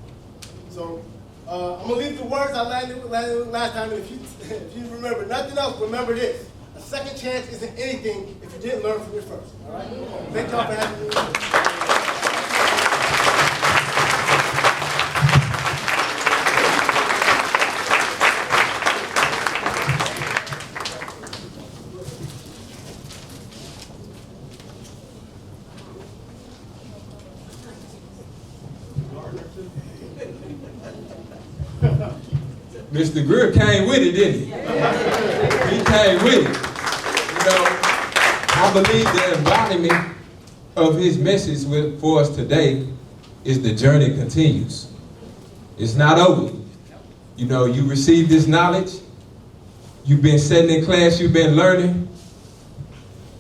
So I'm gonna leave the words I landed with last time. And if you remember nothing else, remember this: a second chance isn't anything if you didn't learn from your first. All right? Thank y'all for having me. Mr. Greer came with it, didn't he? He came with it. You know, I believe the embodiment of his message for us today is the journey continues. It's not over. You know, you received this knowledge. You've been sitting in class, you've been learning.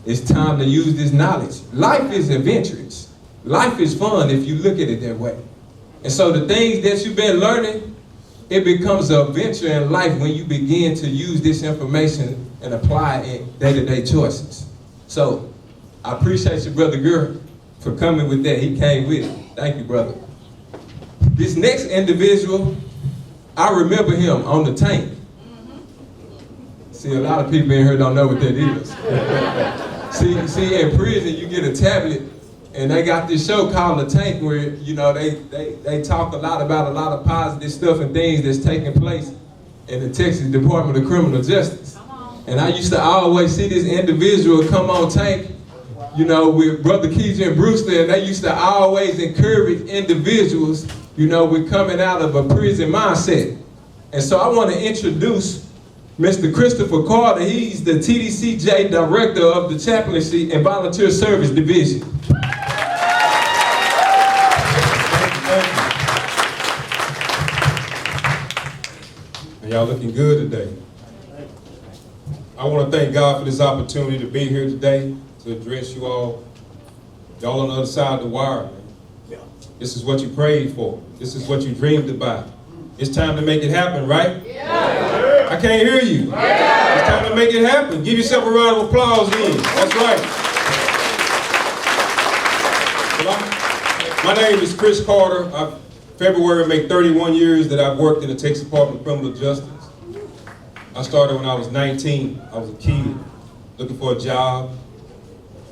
It's time to use this knowledge. Life is adventurous. Life is fun if you look at it that way. And so the things that you've been learning, it becomes an adventure in life when you begin to use this information and apply it in day-to-day choices. So I appreciate your brother Greer for coming with that. He came with it. Thank you, brother. This next individual, I remember him on the tank. See, a lot of people in here don't know what that is. see, in prison you get a tablet, and they got this show called The Tank where, you know, they talk a lot about a lot of positive stuff and things that's taking place in the Texas Department of Criminal Justice. And I used to always see this individual come on Tank, you know, with Brother Keegan Brewster, and they used to always encourage individuals, you know, with coming out of a prison mindset. And so I want to introduce Mr. Christopher Carter. He's the TDCJ Director of the Chaplaincy and Volunteer Service Division. Y'all looking good today. I want to thank God for this opportunity to be here today to address you all. Y'all on the other side of the wire, man. This is what you prayed for. This is what you dreamed about. It's time to make it happen, right? Yeah. I can't hear you. Yeah. It's time to make it happen. Give yourself a round of applause then. That's right. My name is Chris Carter. February make 31 years that I've worked in the Texas Department of Criminal Justice. I started when I was 19. I was a kid looking for a job.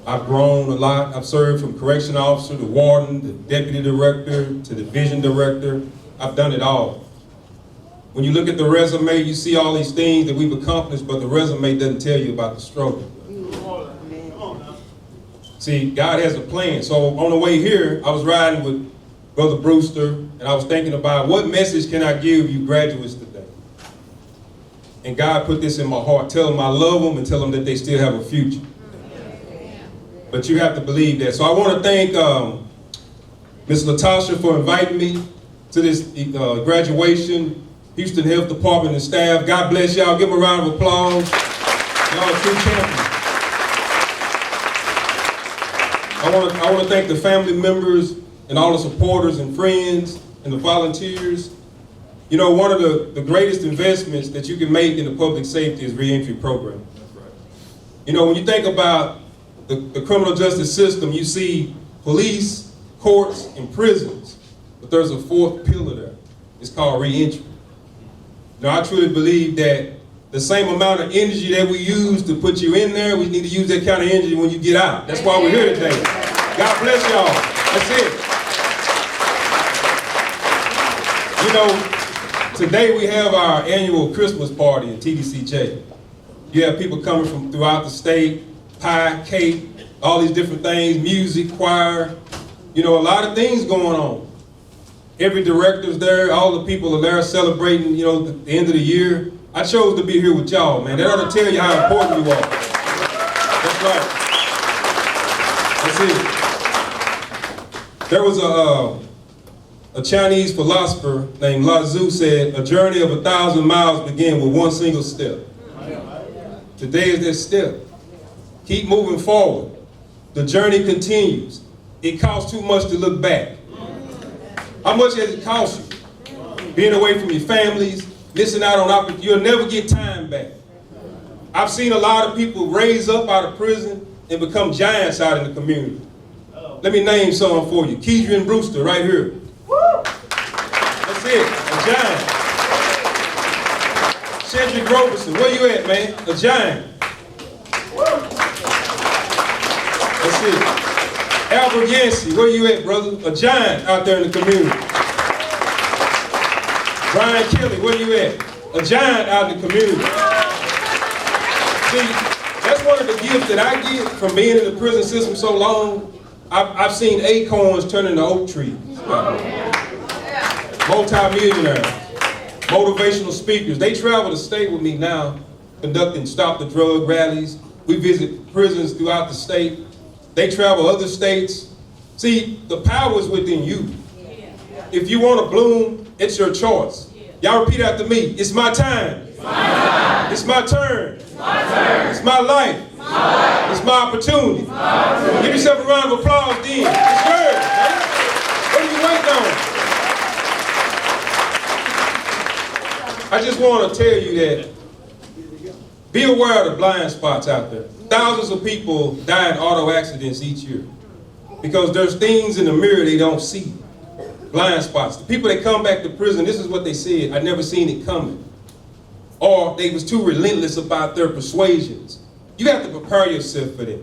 I've grown a lot. I've served from correction officer to warden, to deputy director, to division director. I've done it all. When you look at the resume, you see all these things that we've accomplished, but the resume doesn't tell you about the struggle. See, God has a plan. So on the way here, I was riding with Brother Brewster, and I was thinking about what message can I give you graduates today? And God put this in my heart. Tell them I love them and tell them that they still have a future. But you have to believe that. So I want to thank Ms. Latasha for inviting me to this graduation, Houston Health Department and staff. God bless y'all. Give them a round of applause. Y'all are true champions. I want to thank the family members and all the supporters and friends and the volunteers. You know, one of the greatest investments that you can make in the public safety is reentry program. You know, when you think about the criminal justice system, you see police, courts, and prisons. But there's a fourth pillar there. It's called reentry. Now, I truly believe that the same amount of energy that we use to put you in there, we need to use that kind of energy when you get out. That's why we're here today. God bless y'all. That's it. You know, today we have our annual Christmas party in TDCJ. You have people coming from throughout the state, pie, cake, all these different things, music, choir. You know, a lot of things going on. Every director's there, all the people are there celebrating, you know, the end of the year. I chose to be here with y'all, man. That ought to tell you how important you are. That's right. That's it. There was A Chinese philosopher named Lao Tzu said, a journey of 1,000 miles begins with one single step. Today is that step. Keep moving forward. The journey continues. It costs too much to look back. How much has it cost you? Being away from your families, missing out on opportunities. You'll never get time back. I've seen a lot of people raise up out of prison and become giants out in the community. Let me name some for you. Keidrian Brewster, right here. That's it, a giant. Cedric Roberson, where you at, man? A giant. That's it. Albert Yancey, where you at, brother? A giant out there in the community. Brian Kelly, where you at? A giant out in the community. See, that's one of the gifts that I get from being in the prison system so long. I've seen acorns turn into oak trees. Multi-millionaires, motivational speakers. They travel the state with me now, conducting Stop the Drug rallies. We visit prisons throughout the state. They travel other states. See, the power is within you. If you want to bloom, it's your choice. Y'all repeat after me. It's my time. It's my turn. It's my life. It's my opportunity. Give yourself a round of applause then. It's yours. Right? What are you waiting on? I just want to tell you that be aware of the blind spots out there. Thousands of people die in auto accidents each year because there's things in the mirror they don't see. Blind spots. The people that come back to prison, this is what they said: I never seen it coming. Or they was too relentless about their persuasions. You have to prepare yourself for that.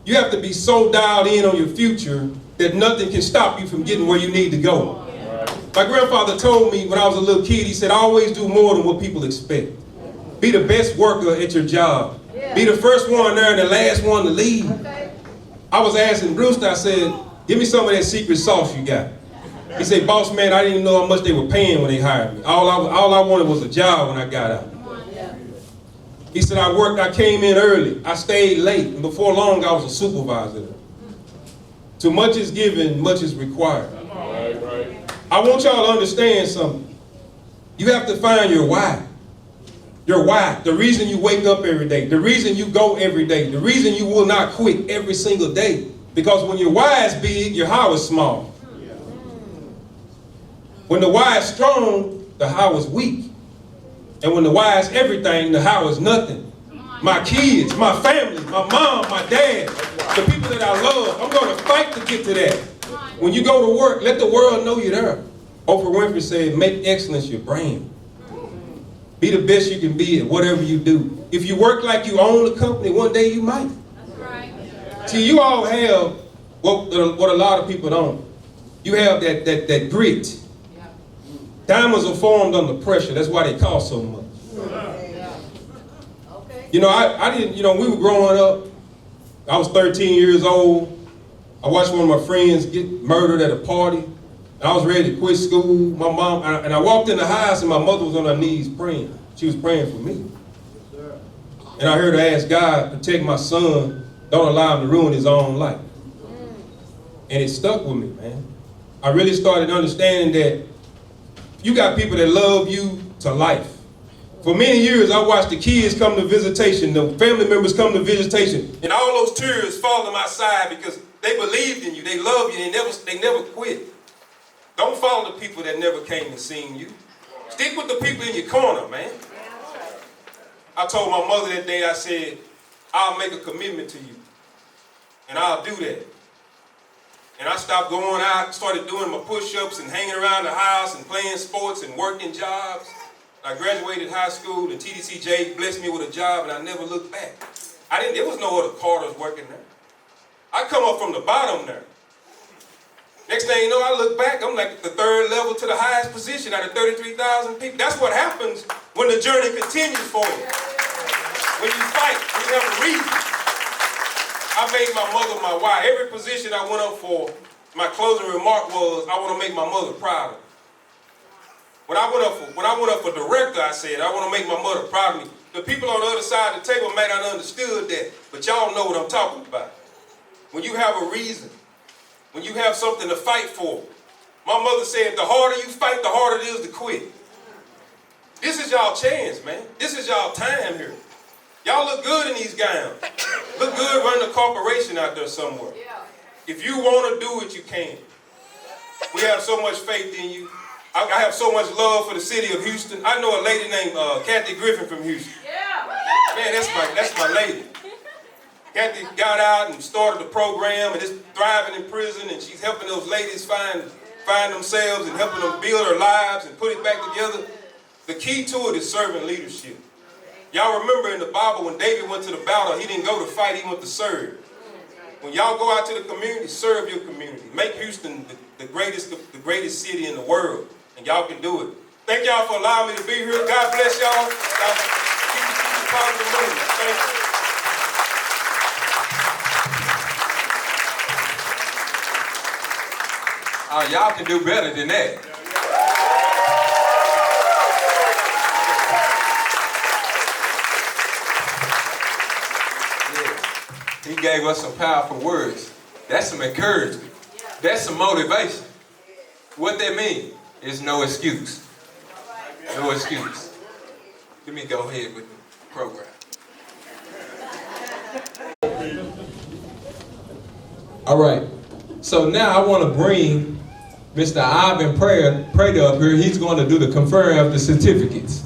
You have to be so dialed in on your future that nothing can stop you from getting where you need to go. My grandfather told me when I was a little kid, he said, always do more than what people expect. Be the best worker at your job. Be the first one there and the last one to leave. I was asking Brewster, I said, give me some of that secret sauce you got. He said, boss man, I didn't even know how much they were paying when they hired me. All I wanted was a job when I got out. He said, I came in early, I stayed late, and before long I was a supervisor there. Too much is given, much is required. I want y'all to understand something. You have to find your why. Your why, the reason you wake up every day, the reason you go every day, the reason you will not quit every single day. Because when your why is big, your how is small. When the why is strong, the how is weak. And when the why is everything, the how is nothing. My kids, my family, my mom, my dad, the people that I love, I'm going to fight to get to that. When you go to work, let the world know you're there. Oprah Winfrey said, make excellence your brand. Be the best you can be at whatever you do. If you work like you own the company, one day you might. See, you all have what a lot of people don't. You have that grit. Diamonds are formed under pressure. That's why they cost so much. You know, I didn't, we were growing up. I was 13 years old. I watched one of my friends get murdered at a party. And I was ready to quit school. My mom, and I walked in the house and my mother was on her knees praying. She was praying for me. And I heard her ask God, protect my son. Don't allow him to ruin his own life. And it stuck with me, man. I really started understanding that you got people that love you to life. For many years, I watched the kids come to visitation, the family members come to visitation, and all those tears fall to my side because they believed in you, they love you, they never quit. Don't follow the people that never came and seen you. Stick with the people in your corner, man. I told my mother that day, I said, I'll make a commitment to you, and I'll do that. And I stopped going out, started doing my push-ups and hanging around the house and playing sports and working jobs. I graduated high school and TDCJ blessed me with a job and I never looked back. There was no other Carters working there. I come up from the bottom there. Next thing you know, I look back, I'm like at the third level to the highest position out of 33,000 people. That's what happens when the journey continues for you. When you fight, when you have a reason. I made my mother my why. Every position I went up for, my closing remark was, I want to make my mother proud of me. When I went up for director, I said, I want to make my mother proud of me. The people on the other side of the table may not understood that, but y'all know what I'm talking about. When you have a reason, when you have something to fight for, My mother said, the harder you fight, the harder it is to quit. This is y'all chance, man. This is y'all time here. Y'all look good in these gowns. Look good running a corporation out there somewhere. If you want to do it, you can. We have so much faith in you. I have so much love for the city of Houston. I know a lady named Kathy Griffin from Houston. Man, that's my lady. Kathy got out and started a program and is thriving in prison, and she's helping those ladies find themselves and helping them build their lives and put it back together. The key to it is servant leadership. Y'all remember in the Bible when David went to the battle, he didn't go to fight, he went to serve. When y'all go out to the community, serve your community. Make Houston the greatest city in the world, and y'all can do it. Thank y'all for allowing me to be here. God bless y'all. God keep the positive movement. Thank you. Y'all can do better than that. Yeah. He gave us some powerful words. That's some encouragement. That's some motivation. What that means is no excuse. No excuse. Let me go ahead with the program. All right. So now I want to bring Mr. Ivan Prater up here. He's going to do the conferring of the certificates.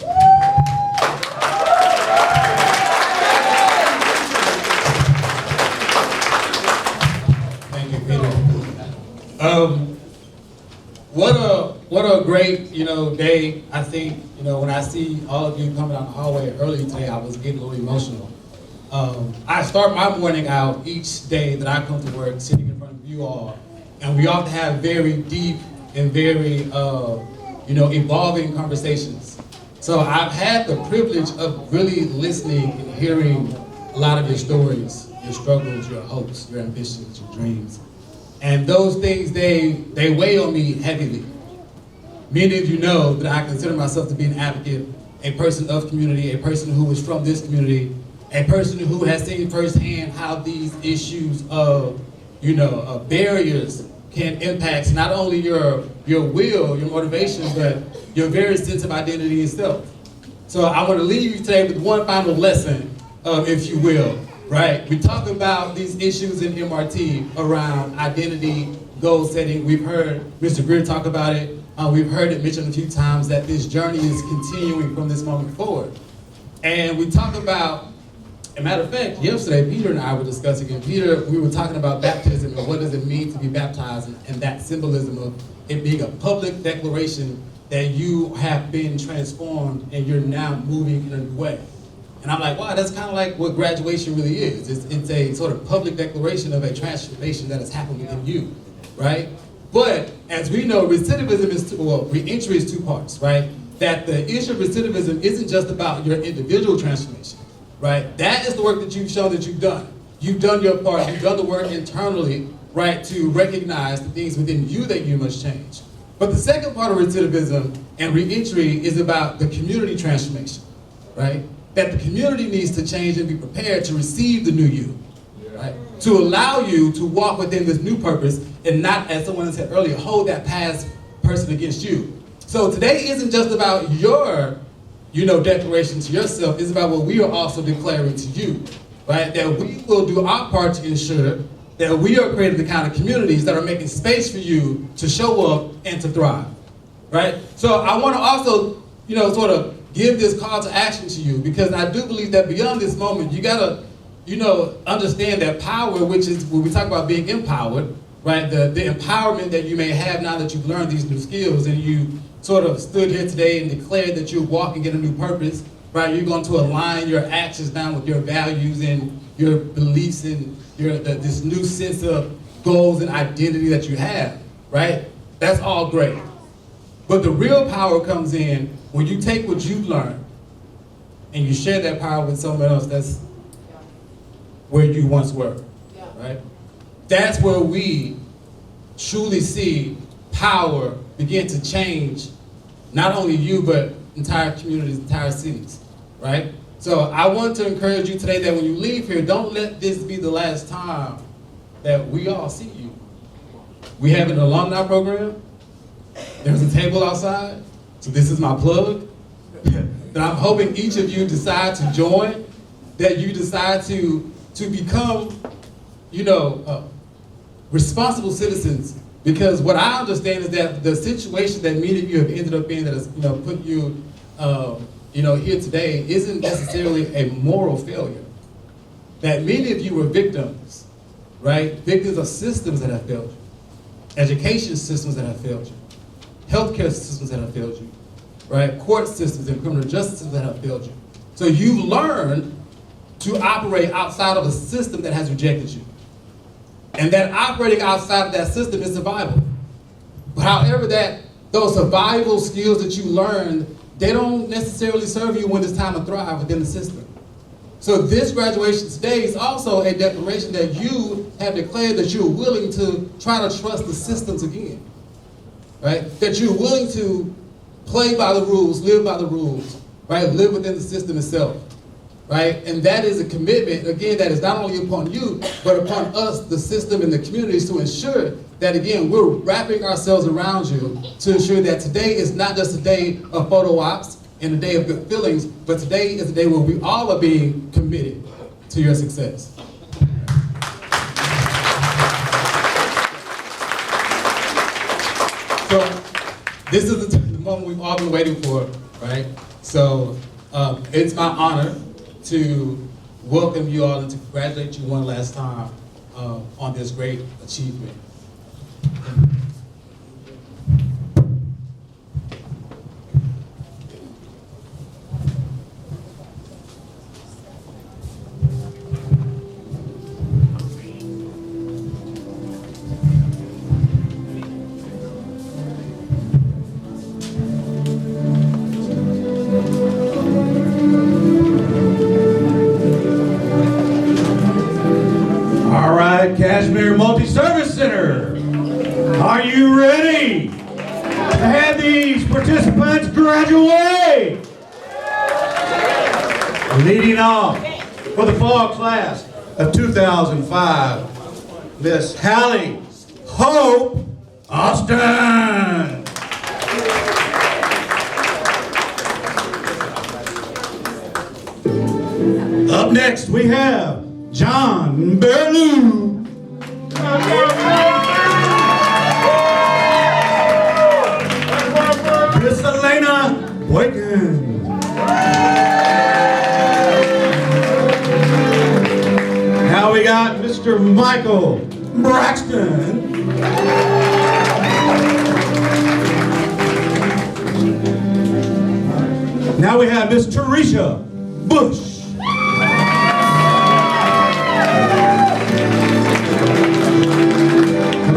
Thank you, Peter. What a great, day. I think, when I see all of you coming down the hallway early today, I was getting a little emotional. I start my morning out each day that I come to work sitting in front of you all, and we often have very deep and very, evolving conversations. So I've had the privilege of really listening and hearing a lot of your stories, your struggles, your hopes, your ambitions, your dreams. And those things, they weigh on me heavily. Many of you know that I consider myself to be an advocate, a person of community, a person who is from this community, a person who has seen firsthand how these issues of, barriers can impact not only your will, your motivations, but your very sense of identity itself. So I want to leave you today with one final lesson, if you will, right? We talk about these issues in MRT around identity, goal setting. We've heard Mr. Greer talk about it. We've heard it mentioned a few times that this journey is continuing from this moment forward. And we talk about, as a matter of fact, yesterday, Peter and I were discussing, and Peter, we were talking about baptism and what does it mean to be baptized, and that symbolism of it being a public declaration that you have been transformed and you're now moving in a new way. And I'm like, wow, that's kind of like what graduation really is. It's a sort of public declaration of a transformation that has happened within you, right? But as we know, recidivism is, re-entry is two parts, right? That the issue of recidivism isn't just about your individual transformation, right? That is the work that you've shown that you've done. You've done your part, you've done the work internally, right, to recognize the things within you that you must change. But the second part of recidivism and re-entry is about the community transformation, right? That the community needs to change and be prepared to receive the new you, right? To allow you to walk within this new purpose and not, as someone said earlier, hold that past person against you. So today isn't just about your, declaration to yourself. It's about what we are also declaring to you, right? That we will do our part to ensure that we are creating the kind of communities that are making space for you to show up and to thrive, right? So I want to also, sort of give this call to action to you, because I do believe that beyond this moment, you gotta, understand that power, which is when we talk about being empowered, right? The empowerment that you may have now that you've learned these new skills and you sort of stood here today and declared that you're walking in a new purpose, right? You're going to align your actions down with your values and your beliefs and this new sense of goals and identity that you have, right? That's all great. But the real power comes in when you take what you've learned and you share that power with someone else that's where you once were, right? That's where we truly see power begin to change not only you, but entire communities, entire cities, right? So I want to encourage you today that when you leave here, don't let this be the last time that we all see you. We have an alumni program, There's a table outside, so this is my plug. That I'm hoping each of you decide to join, that you decide to become, responsible citizens. Because what I understand is that the situation that many of you have ended up in that has, put you, here today isn't necessarily a moral failure. That many of you were victims, right? Victims of systems that have failed you, education systems that have failed you, healthcare systems that have failed you, right? Court systems and criminal justice systems that have failed you. So you've learned to operate outside of a system that has rejected you. And that operating outside of that system is survival. However, those survival skills that you learned, they don't necessarily serve you when it's time to thrive within the system. So this graduation today is also a declaration that you have declared that you're willing to try to trust the systems again, right? That you're willing to play by the rules, live by the rules, right? Live within the system itself, right? And that is a commitment, again, that is not only upon you, but upon us, the system and the communities, to ensure that, again, we're wrapping ourselves around you to ensure that today is not just a day of photo ops and a day of good feelings, but today is a day where we all are being committed to your success. So this is the moment we've all been waiting for, right? So it's my honor to welcome you all and to congratulate you one last time on this great achievement. Cashmere Multi-Service Center, are you ready to have these participants graduate? Leading off for the fall class of 2005, Miss Hallie Hope Austin. Up next we have John Berlew. Miss Elena Boykin. Now we got Mr. Michael Braxton. Now we have Miss Teresa Bush.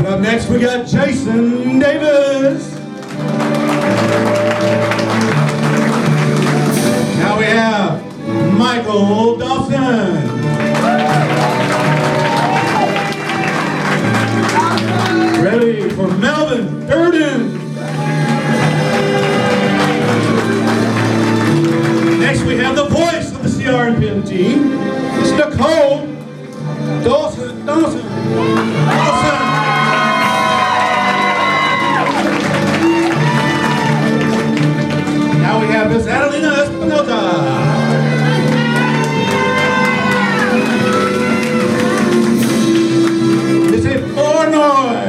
Up next we got Jason Davis. Now we have Michael Dawson. Ready for Melvin Durden. Next we have the voice of the CRNPM team, Miss Nicole Dawson. Now we have Miss Adelina Espinosa. Miss Flournoy.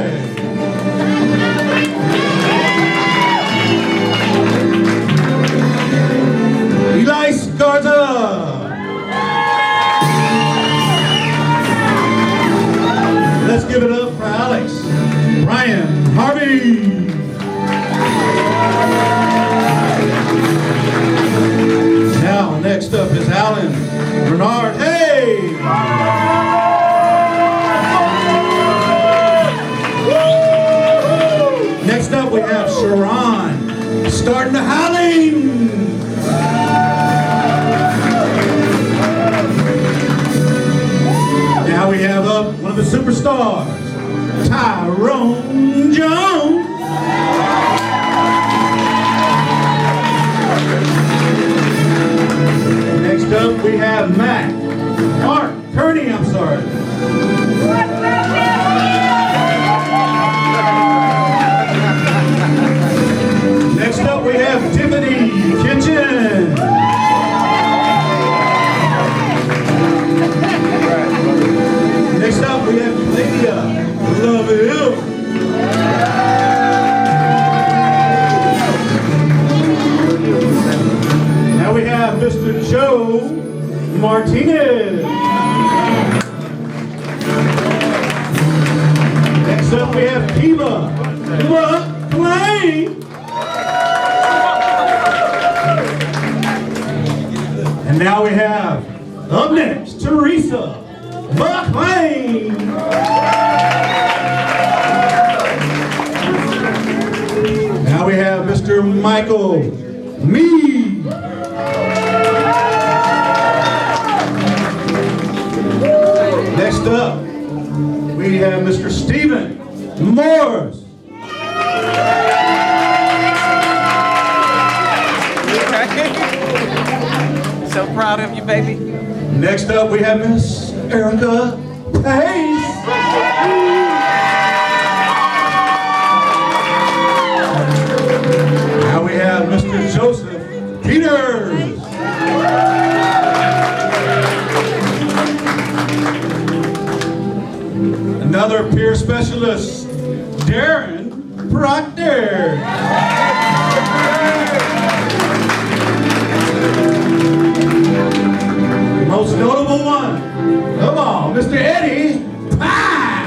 Elise Garza. Let's give it up for Alex Ryan Harvey. Now, next up is Alan Bernard Hay. Next up we have Sharon starting to howling. Now we have up one of the superstars, Tyrone Jones. Next up we have Mark Kearney, I'm sorry. Martinez. Next up, we have Kiva McLean. And now we have, up next, Teresa McLean. Now we have Mr. Michael Mead. Next up, we have Mr. Stephen Morris. So proud of you, baby. Next up, we have Miss Erica Pace. Now we have Mr. Joseph Peters. Another peer specialist, Darren Proctor. The most notable one of all, Mr. Eddie Pye.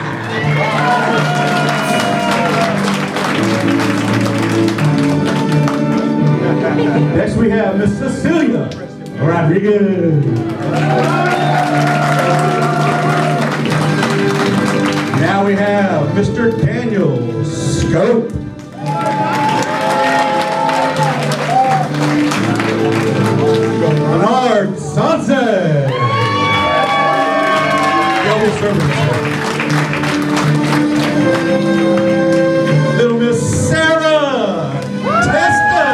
Next we have Miss Cecilia Rodriguez. Now we have Mr. Daniel Scope. Bernard Sanse. Double service. Little Miss Sarah Testa.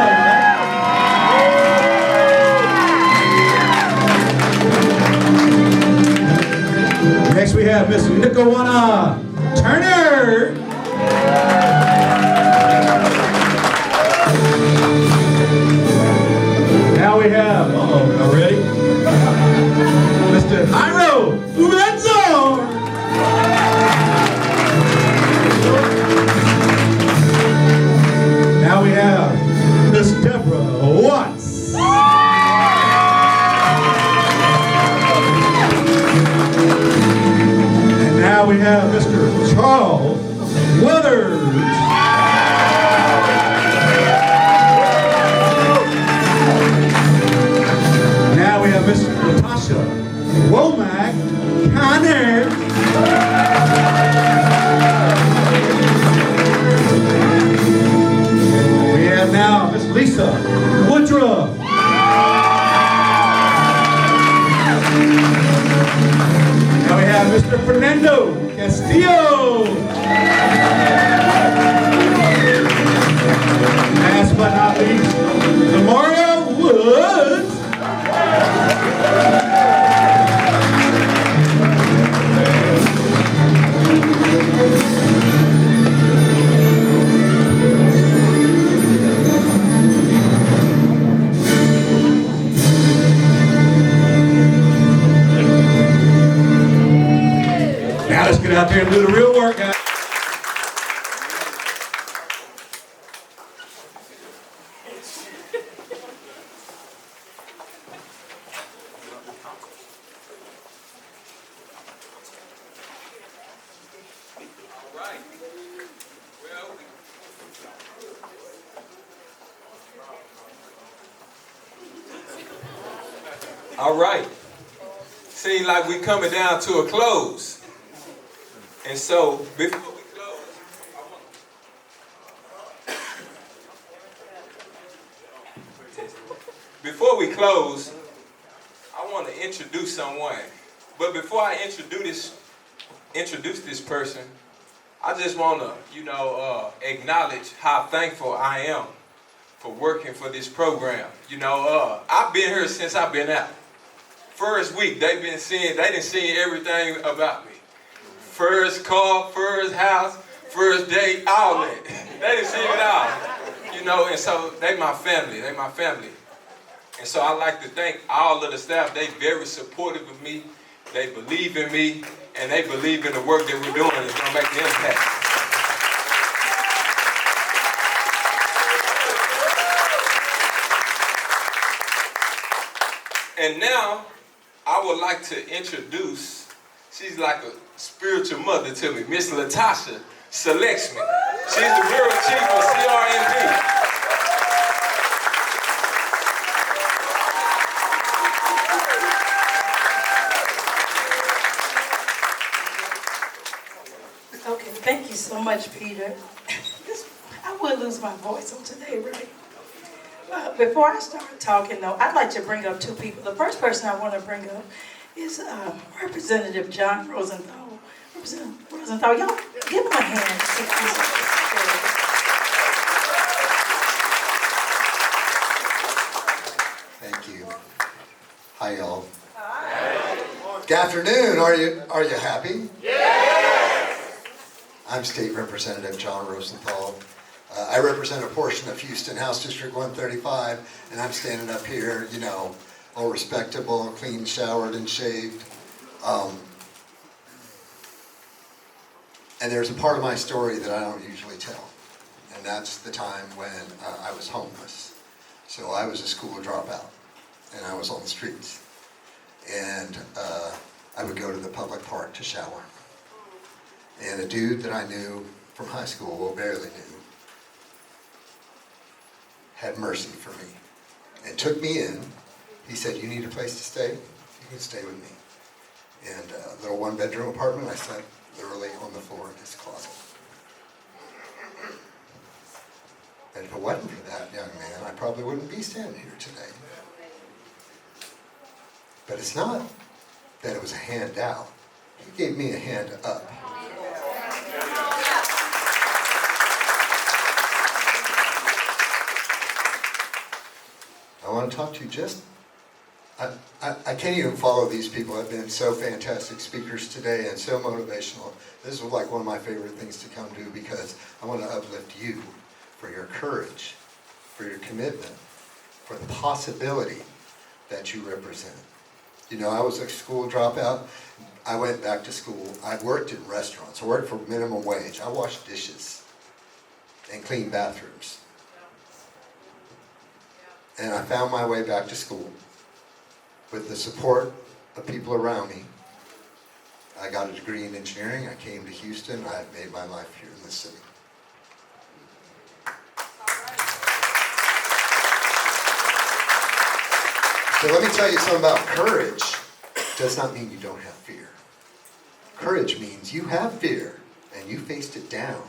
Next we have Miss Nicowana Turner. Now we have, now ready? Mr. Jairo Lorenzo. Now we have Miss Deborah Watts. And now we have Mr. Charles Weathers. Now we have Miss Natasha Womack Connor. We have now Miss Lisa Woodruff. Now we have Mr. Fernando Castillo. Last but not least, Demario Woods. Now let's get out there and do the real work, guys. All right. Seems like we're coming down to a close. And so, before we close, I want to introduce someone. But before I introduce this person, I just want to, acknowledge how thankful I am for working for this program. I've been here since I've been out. First week, they didn't see everything about me. First car, first house, first date, all that. They didn't see it all. And so they my family. And so I like to thank all of the staff. They very supportive of me. They believe in me, and they believe in the work that we're doing. It's gonna make an impact. And now, I would like to introduce, she's like a spiritual mother to me, Miss Latasha Selectman. She's the Bureau Chief of CRNP. Okay, thank you so much, Peter. I would lose my voice on today, right? Before I start talking, though, I'd like to bring up two people. The first person I want to bring up is Representative John Rosenthal. Representative Rosenthal, y'all give him a hand. Thank you. Hi, y'all. Good afternoon. Are you happy? Yes. I'm State Representative John Rosenthal. I represent a portion of Houston House District 135, and I'm standing up here, you know, all respectable, clean, showered, and shaved. And there's a part of my story that I don't usually tell, and that's the time when I was homeless. So I was a school dropout, and I was on the streets. And I would go to the public park to shower. And a dude that I knew from high school, well, barely knew, had mercy for me and took me in. He said, "You need a place to stay? You can stay with me." And a little one-bedroom apartment, I slept literally on the floor in his closet. And if it wasn't for that young man, I probably wouldn't be standing here today. But it's not that it was a handout. He gave me a hand up. I want to talk to you I can't even follow these people. Have been so fantastic speakers today and so motivational. This was like one of my favorite things to come to because I want to uplift you for your courage, for your commitment, for the possibility that you represent. You know, I was a school dropout. I went back to school. I worked in restaurants. I worked for minimum wage. I washed dishes and cleaned bathrooms. And I found my way back to school with the support of people around me. I got a degree in engineering. I came to Houston. I have made my life here in this city. So let me tell you something about courage. It does not mean you don't have fear. Courage means you have fear and you faced it down.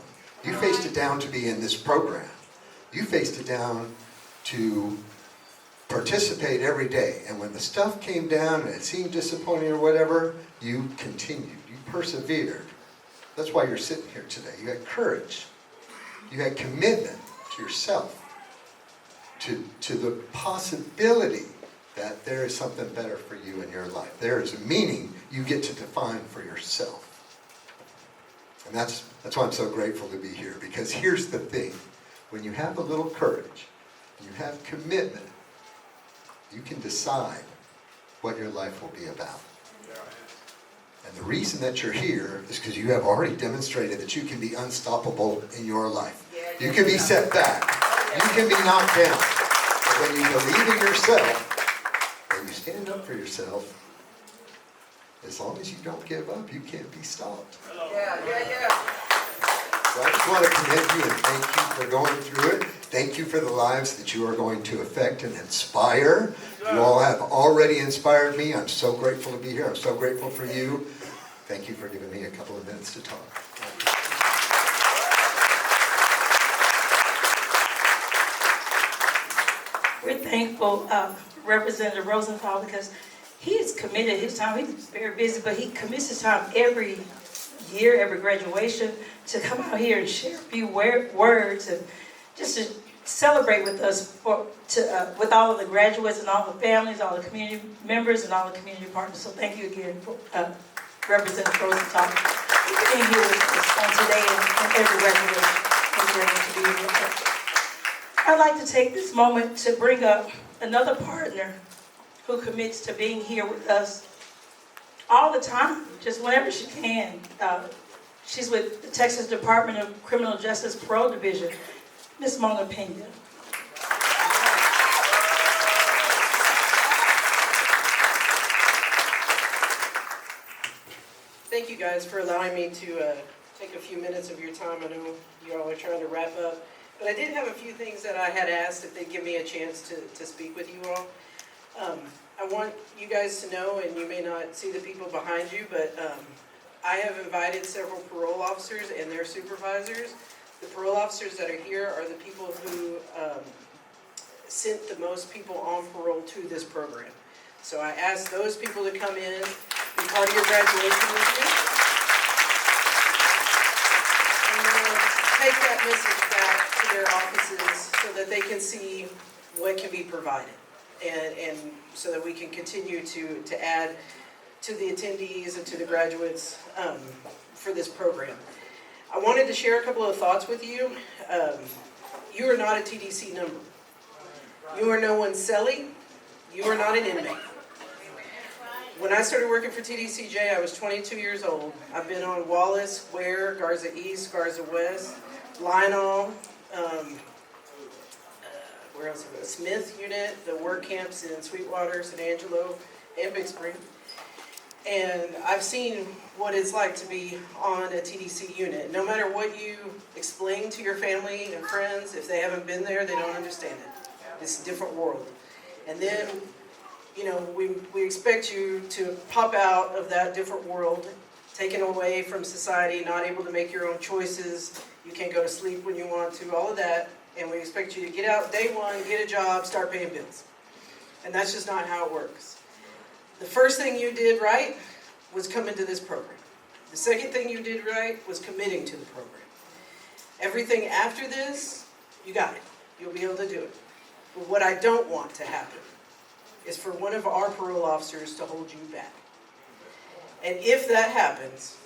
You faced it down to be in this program. You faced it down to participate every day. And when the stuff came down and it seemed disappointing or whatever, you continued. You persevered. That's why you're sitting here today. You had courage. You had commitment to yourself, to the possibility that there is something better for you in your life. There is a meaning you get to define for yourself. And that's why I'm so grateful to be here, because here's the thing. When you have a little courage, you have commitment, you can decide what your life will be about. And the reason that you're here is because you have already demonstrated that you can be unstoppable in your life. You can be set back. You can be knocked down. But when you believe in yourself, and you stand up for yourself, as long as you don't give up, you can't be stopped. So I just want to commend you and thank you for going through it. Thank you for the lives that you are going to affect and inspire. You all have already inspired me. I'm so grateful to be here. I'm so grateful for you. Thank you for giving me a couple of minutes to talk. We're thankful, Representative Rosenthal, because he has committed his time. He's very busy, but he commits his time every year, every graduation, to come out here and share a few words and just to celebrate with us, with all of the graduates and all the families, all the community members, and all the community partners. So thank you again, Representative Rosenthal, for being here with us on today and every graduation. We're grateful to be here. I'd like to take this moment to bring up another partner who commits to being here with us all the time, just whenever she can. She's with the Texas Department of Criminal Justice Parole Division, Ms. Mona Pena. guys for allowing me to take a few minutes of your time. I know you all are trying to wrap up. But I did have a few things that I had asked if they'd give me a chance to speak with you all. I want you guys to know, and you may not see the people behind you, but I have invited several parole officers and their supervisors. The parole officers that are here are the people who sent the most people on parole to this program. So I asked those people to come in, be part of your graduation with you. And then take that message back to their offices so that they can see what can be provided. And so that we can continue to add to the attendees and to the graduates for this program. I wanted to share a couple of thoughts with you. You are not a TDC number. You are no one's cellie. You are not an inmate. When I started working for TDCJ, I was 22 years old. I've been on Wallace, Ware, Garza East, Garza West, Lionel, where else? Smith unit, the work camps in Sweetwater, San Angelo, and Big Spring. And I've seen what it's like to be on a TDC unit. No matter what you explain to your family and friends, if they haven't been there, they don't understand it. It's a different world. And then, you know, we expect you to pop out of that different world, taken away from society, not able to make your own choices. You can't go to sleep when you want to, all of that. And we expect you to get out day one, get a job, start paying bills. And that's just not how it works. The first thing you did right was come into this program. The second thing you did right was committing to the program. Everything after this, you got it. You'll be able to do it. But what I don't want to happen is for one of our parole officers to hold you back. And if that happens,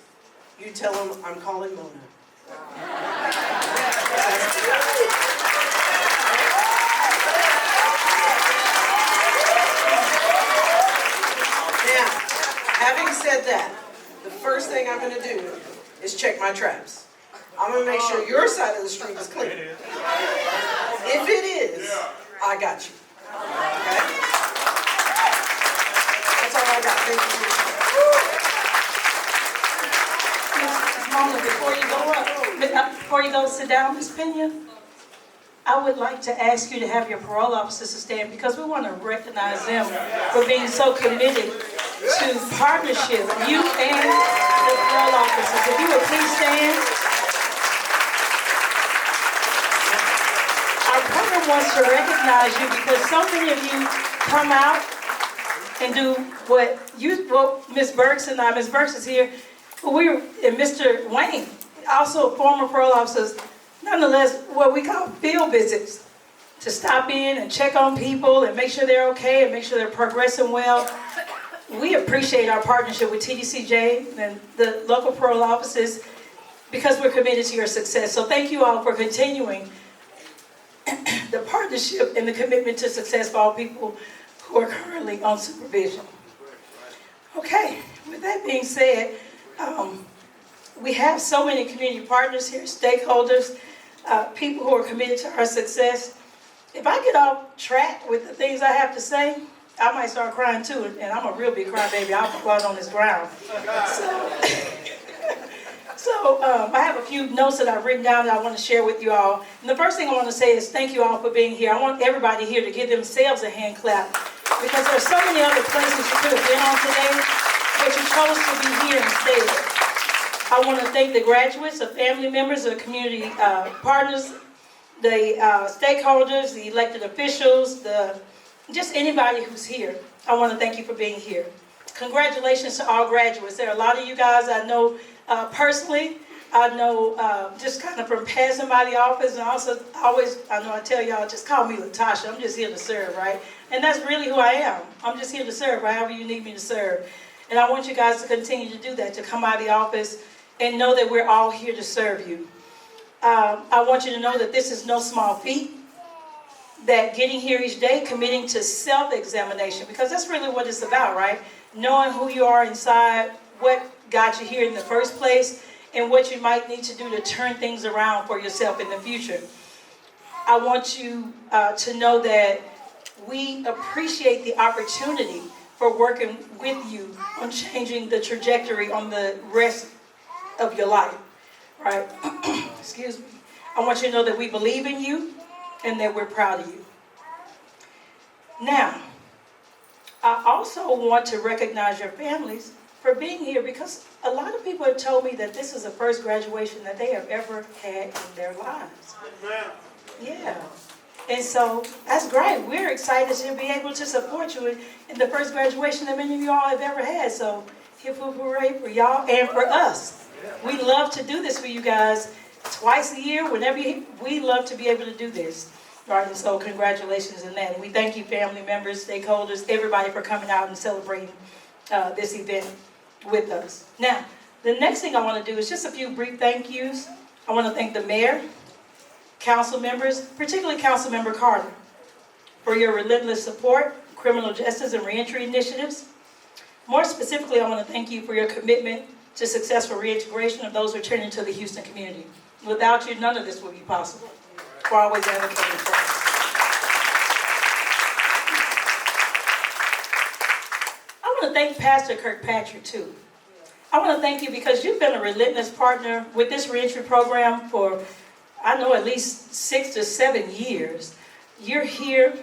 you tell them I'm calling Mona. Now, having said that, the first thing I'm going to do is check my traps. I'm going to make sure your side of the street is clean. If it is, I got you. Okay? That's all I got. Thank you. Mama, before you go sit down, Ms. Pena, I would like to ask you to have your parole officers to stand because we want to recognize them for being so committed to partnership, you and the parole officers. If you would please stand. Our program wants to recognize you because so many of you come out and do what Ms. Burks and I, Ms. Burks is here, and Mr. Wayne, also former parole officers, nonetheless, what we call field visits, to stop in and check on people and make sure they're okay and make sure they're progressing well. We appreciate our partnership with TDCJ and the local parole offices because we're committed to your success. So thank you all for continuing the partnership and the commitment to success for all people who are currently on supervision. Okay, with that being said, we have so many community partners here, stakeholders, people who are committed to our success. If I get off track with the things I have to say, I might start crying too, and I'm a real big crybaby. I'll fall out on this ground. So I have a few notes that I've written down that I want to share with you all. And the first thing I want to say is thank you all for being here. I want everybody here to give themselves a hand clap because there's so many other places you could have been on today, but you chose to be here instead. I want to thank the graduates, the family members, the community partners, the stakeholders, the elected officials, just anybody who's here. I want to thank you for being here. Congratulations to all graduates. There are a lot of you guys I know personally. I know just kind of from passing by the office, and also I tell y'all, just call me Latasha. I'm just here to serve, right? And that's really who I am. I'm just here to serve, however you need me to serve. And I want you guys to continue to do that, to come out of the office and know that we're all here to serve you. I want you to know that this is no small feat, that getting here each day, committing to self-examination, because that's really what it's about, right? Knowing who you are inside, what got you here in the first place, and what you might need to do to turn things around for yourself in the future. I want you to know that we appreciate the opportunity for working with you on changing the trajectory on the rest of your life, right? Excuse me. I want you to know that we believe in you and that we're proud of you. Now, I also want to recognize your families for being here, because a lot of people have told me that this is the first graduation that they have ever had in their lives. Yeah. And so that's great. We're excited to be able to support you in the first graduation that many of you all have ever had. So hip hip hooray for y'all and for us. We love to do this for you guys twice a year. We love to be able to do this. Right, and so congratulations on that. And we thank you, family members, stakeholders, everybody, for coming out and celebrating this event with us. Now, the next thing I want to do is just a few brief thank yous. I want to thank the mayor, council members, particularly Councilmember Carter, for your relentless support, criminal justice and reentry initiatives. More specifically, I want to thank you for your commitment to successful reintegration of those returning to the Houston community. Without you, none of this would be possible. For always advocating for us. I want to thank Pastor Kirkpatrick too. I want to thank you because you've been a relentless partner with this reentry program for, I know, at least 6 to 7 years. You're here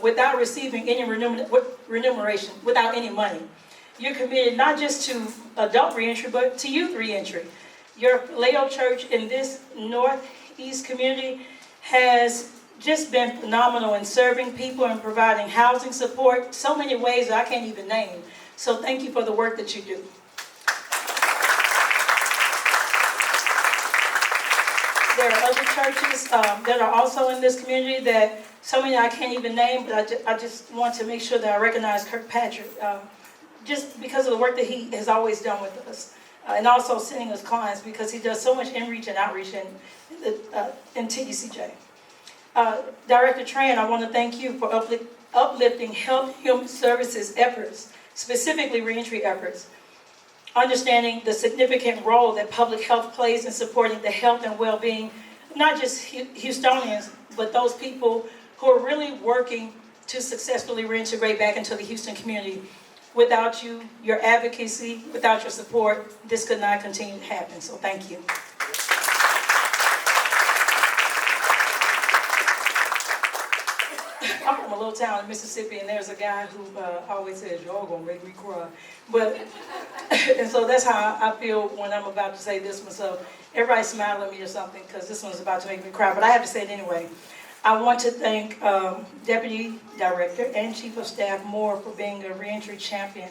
without receiving any remuneration, without any money. You're committed not just to adult reentry, but to youth reentry. Your Leo Church in this Northeast community has just been phenomenal in serving people and providing housing support, so many ways that I can't even name. So thank you for the work that you do. There are other churches that are also in this community that so many I can't even name, but I just want to make sure that I recognize Kirkpatrick, just because of the work that he has always done with us. And also sending us clients, because he does so much in-reach and outreach in TDCJ. Director Tran, I want to thank you for uplifting Health Human Services efforts, specifically reentry efforts, understanding the significant role that public health plays in supporting the health and well-being, not just Houstonians, but those people who are really working to successfully reintegrate back into the Houston community. Without you, your advocacy, without your support, this could not continue to happen, so thank you. I'm from a little town in Mississippi, and there's a guy who always says, y'all gonna make me cry. But, and so that's how I feel when I'm about to say this one. So everybody smile at me or something, because this one's about to make me cry, but I have to say it anyway. I want to thank Deputy Director and Chief of Staff Moore for being a reentry champion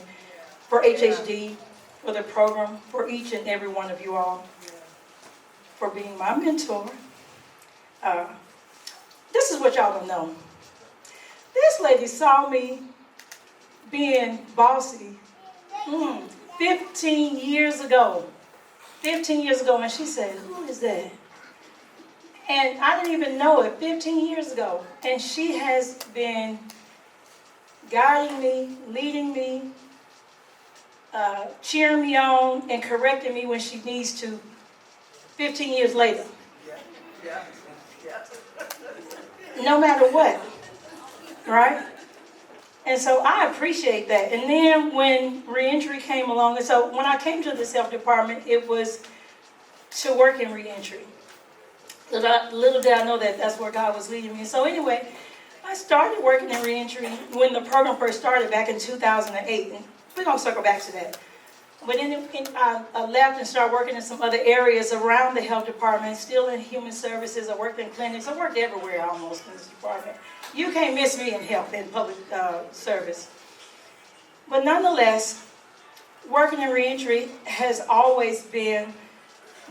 for HHD, for the program, for each and every one of you all, for being my mentor. This is what y'all don't know. This lady saw me being bossy 15 years ago. 15 years ago, and she said, who is that? And I didn't even know it 15 years ago. And she has been guiding me, leading me, cheering me on, and correcting me when she needs to 15 years later. No matter what, right? And so I appreciate that. And then when reentry came along, and so when I came to this health department, it was to work in reentry. Little did I know that that's where God was leading me. So anyway, I started working in reentry when the program first started back in 2008. And we're going to circle back to that. But then I left and started working in some other areas around the health department, still in human services. I worked in clinics. I worked everywhere almost in this department. You can't miss me in health and public service. But nonetheless, working in reentry has always been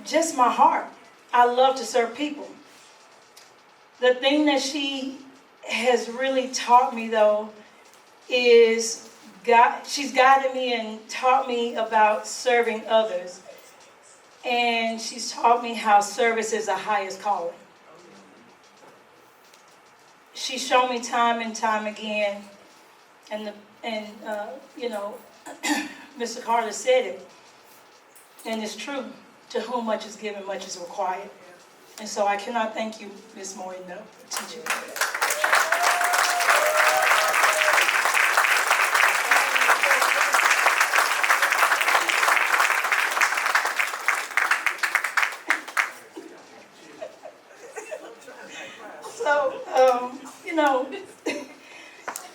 just my heart. I love to serve people. The thing that she has really taught me, though, is she's guided me and taught me about serving others. And she's taught me how service is the highest calling. She's shown me time and time again, and you know, Mr. Carter said it, and it's true. To whom much is given, much is required. And so I cannot thank you, Ms. Moore, enough for teaching me that.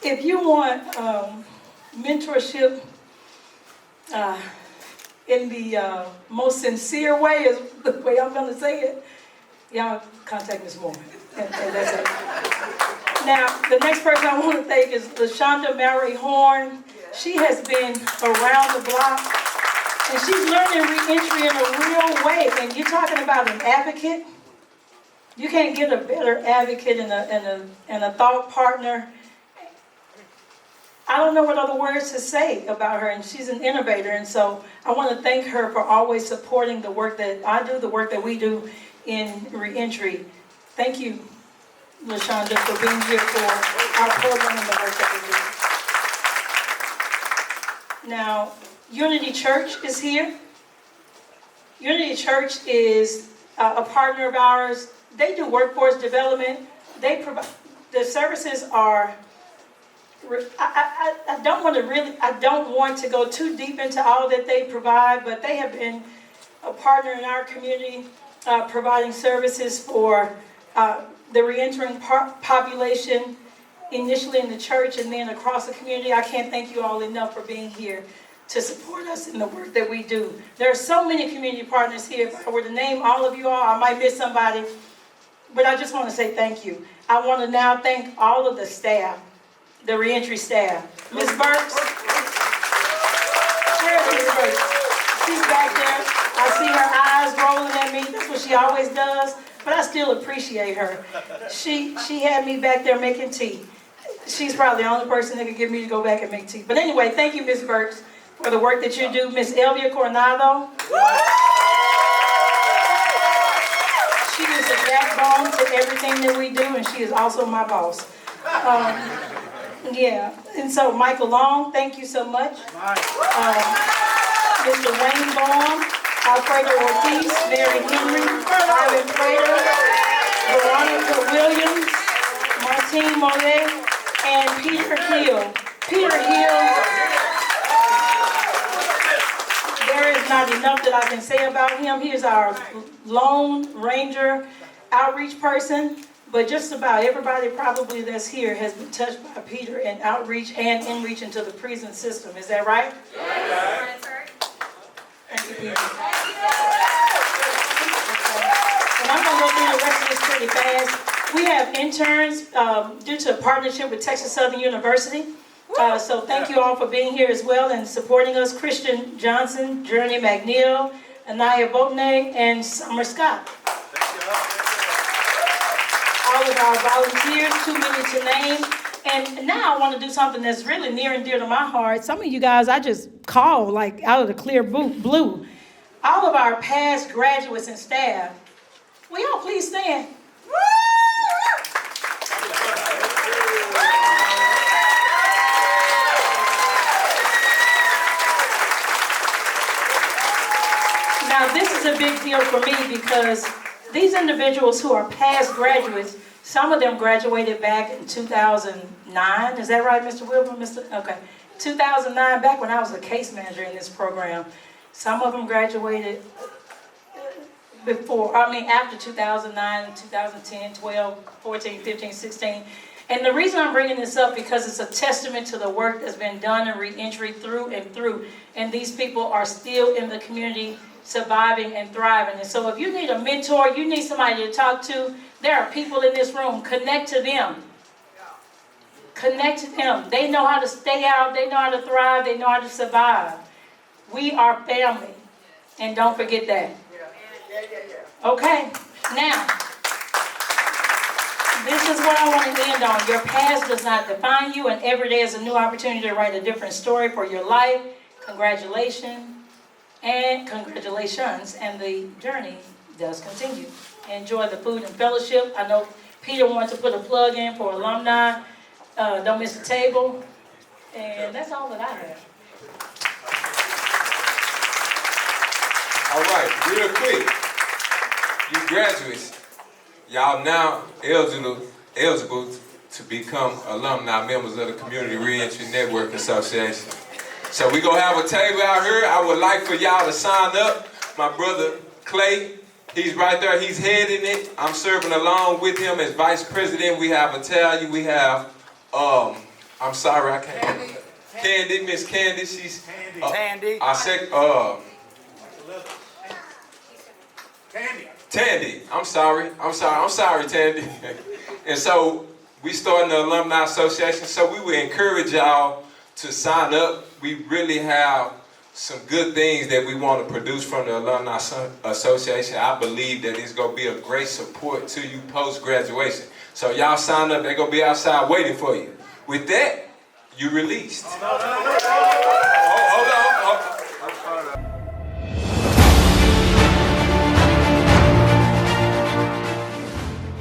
if you want mentorship in the most sincere way, is the way I'm going to say it, y'all contact Ms. Moore. And that's it. Now, the next person I want to thank is LaShonda Mary Horn. She has been around the block, and she's learning reentry in a real way. And you're talking about an advocate. You can't get a better advocate and a thought partner. I don't know what other words to say about her, and she's an innovator. And so I want to thank her for always supporting the work that I do, the work that we do in reentry. Thank you, LaShonda, for being here for our program and the work that we do. Now, Unity Church is here. Unity Church is a partner of ours. They do workforce development. They provide, the services are, I don't want to go too deep into all that they provide, but they have been a partner in our community, providing services for the reentering population, initially in the church and then across the community. I can't thank you all enough for being here to support us in the work that we do. There are so many community partners here. If I were to name all of you all, I might miss somebody, but I just want to say thank you. I want to now thank all of the staff, the reentry staff. Ms. Burks, where is Ms. Burks? She's back there. I see her eyes rolling at me. That's what she always does, but I still appreciate her. She had me back there making tea. She's probably the only person that could get me to go back and make tea. But anyway, thank you, Ms. Burks, for the work that you do. Ms. Elvia Coronado. She is the backbone to everything that we do, and she is also my boss. Yeah, and so Michael Long, thank you so much. Mr. Wayne Baum, Alfredo Ortiz, Mary Henry, Ivan Prater, Veronica Williams, Martine Mollet, and Peter Hill. Peter Hill, there is not enough that I can say about him. He is our Lone Ranger outreach person. But just about everybody probably that's here has been touched by Peter in outreach and in-reach into the prison system. Is that right? Yes. Thank you, Peter. And I'm going to go through the rest of this pretty fast. We have interns due to a partnership with Texas Southern University. So thank you all for being here as well and supporting us. Christian Johnson, Journey McNeil, Anaya Boatney, and Summer Scott. All of our volunteers, too many to name. And now I want to do something that's really near and dear to my heart. Some of you guys I just call like out of the clear blue. All of our past graduates and staff, will y'all please stand? Now this is a big deal for me because these individuals who are past graduates, some of them graduated back in 2009. Is that right, Mr. Wilbur? Okay. 2009, back when I was a case manager in this program. Some of them graduated after 2009, 2010, 12, 14, 15, 16. And the reason I'm bringing this up because it's a testament to the work that's been done in reentry through and through. And these people are still in the community surviving and thriving. And so if you need a mentor, you need somebody to talk to, there are people in this room. Connect to them. Connect to them. They know how to stay out. They know how to thrive. They know how to survive. We are family. And don't forget that. Okay. Now, this is what I want to end on. Your past does not define you, and every day is a new opportunity to write a different story for your life. Congratulations. And congratulations, and the journey does continue. Enjoy the food and fellowship. I know Peter wants to put a plug in for alumni. Don't miss the table. And that's all that I have. All right, real quick. You graduates, y'all now eligible to become alumni members of the Community Reentry Network Association. So we're going to have a table out here. I would like for y'all to sign up. My brother Clay, he's right there. He's heading it. I'm serving along with him as vice president. We have Italia. We have I'm sorry, I can't. Candy, Miss Candy, she's. Tandy. I said, Tandy. I'm sorry, Tandy. And so we started the Alumni Association, so we would encourage y'all to sign up. We really have some good things that we want to produce from the Alumni Association. I believe that it's going to be a great support to you post-graduation. So y'all sign up, they're going to be outside waiting for you. With that, you released. Hold on.